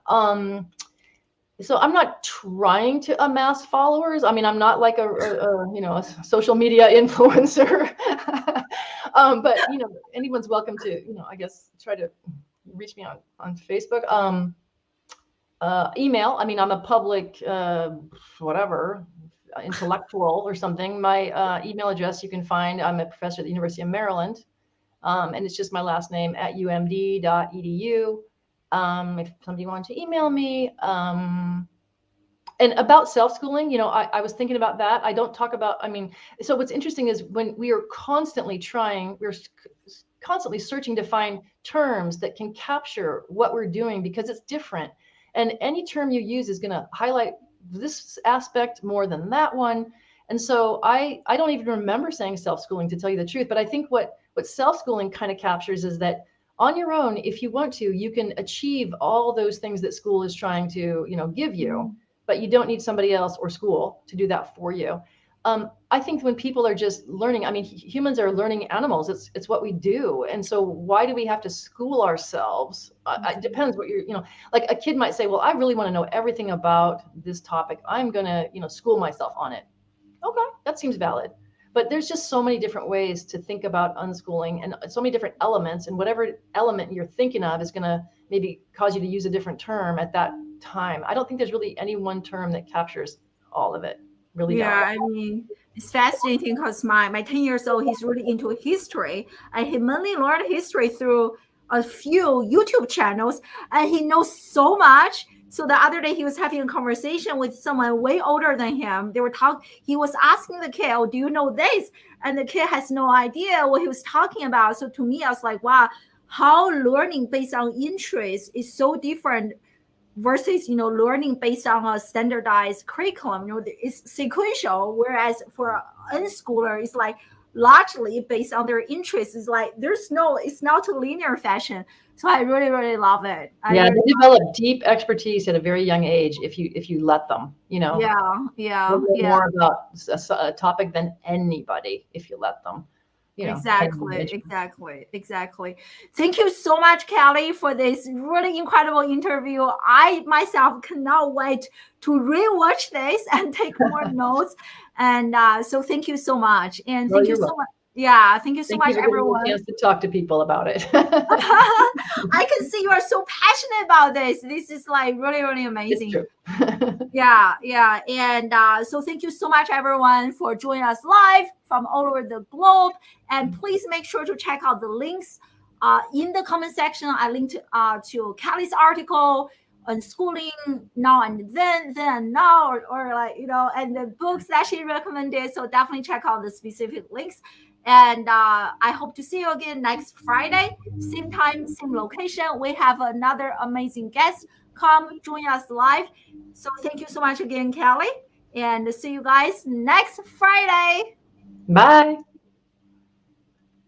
So I'm not trying to amass followers. I mean, I'm not like a social media influencer. But anyone's welcome to I guess try to reach me on Facebook. Email. I mean, I'm a public whatever intellectual or something. My email address you can find. I'm a professor at the University of Maryland, and it's just my last name at umd.edu. If somebody wanted to email me. And about self-schooling, I was thinking about that. I don't talk about, so what's interesting is when we are constantly we're constantly searching to find terms that can capture what we're doing because it's different. And any term you use is going to highlight this aspect more than that one. And so I don't even remember saying self-schooling, to tell you the truth. But I think what self-schooling kind of captures is that on your own, if you want to, you can achieve all those things that school is trying to, give you. But you don't need somebody else or school to do that for you. I think when people are just learning, humans are learning animals. It's what we do. And so why do we have to school ourselves? It depends what like a kid might say, well, I really want to know everything about this topic. I'm going to, school myself on it. Okay, that seems valid. But there's just so many different ways to think about unschooling and so many different elements, and whatever element you're thinking of is going to maybe cause you to use a different term at that time. I don't think there's really any one term that captures all of it. Really Yeah, don't. it's fascinating because my 10 years old, he's really into history, and he mainly learned history through a few YouTube channels, and he knows so much. So the other day he was having a conversation with someone way older than him. He was asking the kid, oh, do you know this? And the kid has no idea what he was talking about. So to me, I was like, wow, how learning based on interest is so different versus learning based on a standardized curriculum. It's sequential, whereas for an unschooler it's like largely based on their interests. It's not a linear fashion. So I really, really love it. They develop deep expertise at a very young age if you let them. Yeah. More about a topic than anybody if you let them. Exactly. Thank you so much, Kellie, for this really incredible interview. I myself cannot wait to rewatch this and take more notes. And so thank you so much. And thank you so much. Yeah, thank you so much, everyone. Thank you for giving me a chance to talk to people about it. I can see you are so passionate about this. This is like really, really amazing. It's true. Yeah. And so thank you so much, everyone, for joining us live from all over the globe. And please make sure to check out the links in the comment section. I linked to Kellie's article, Unschooling Now and Then and Now, and the books that she recommended. So definitely check out the specific links. And I hope to see you again next Friday, same time, same location. We have another amazing guest come join us live. So thank you so much again, Kellie, and see you guys next Friday. Bye.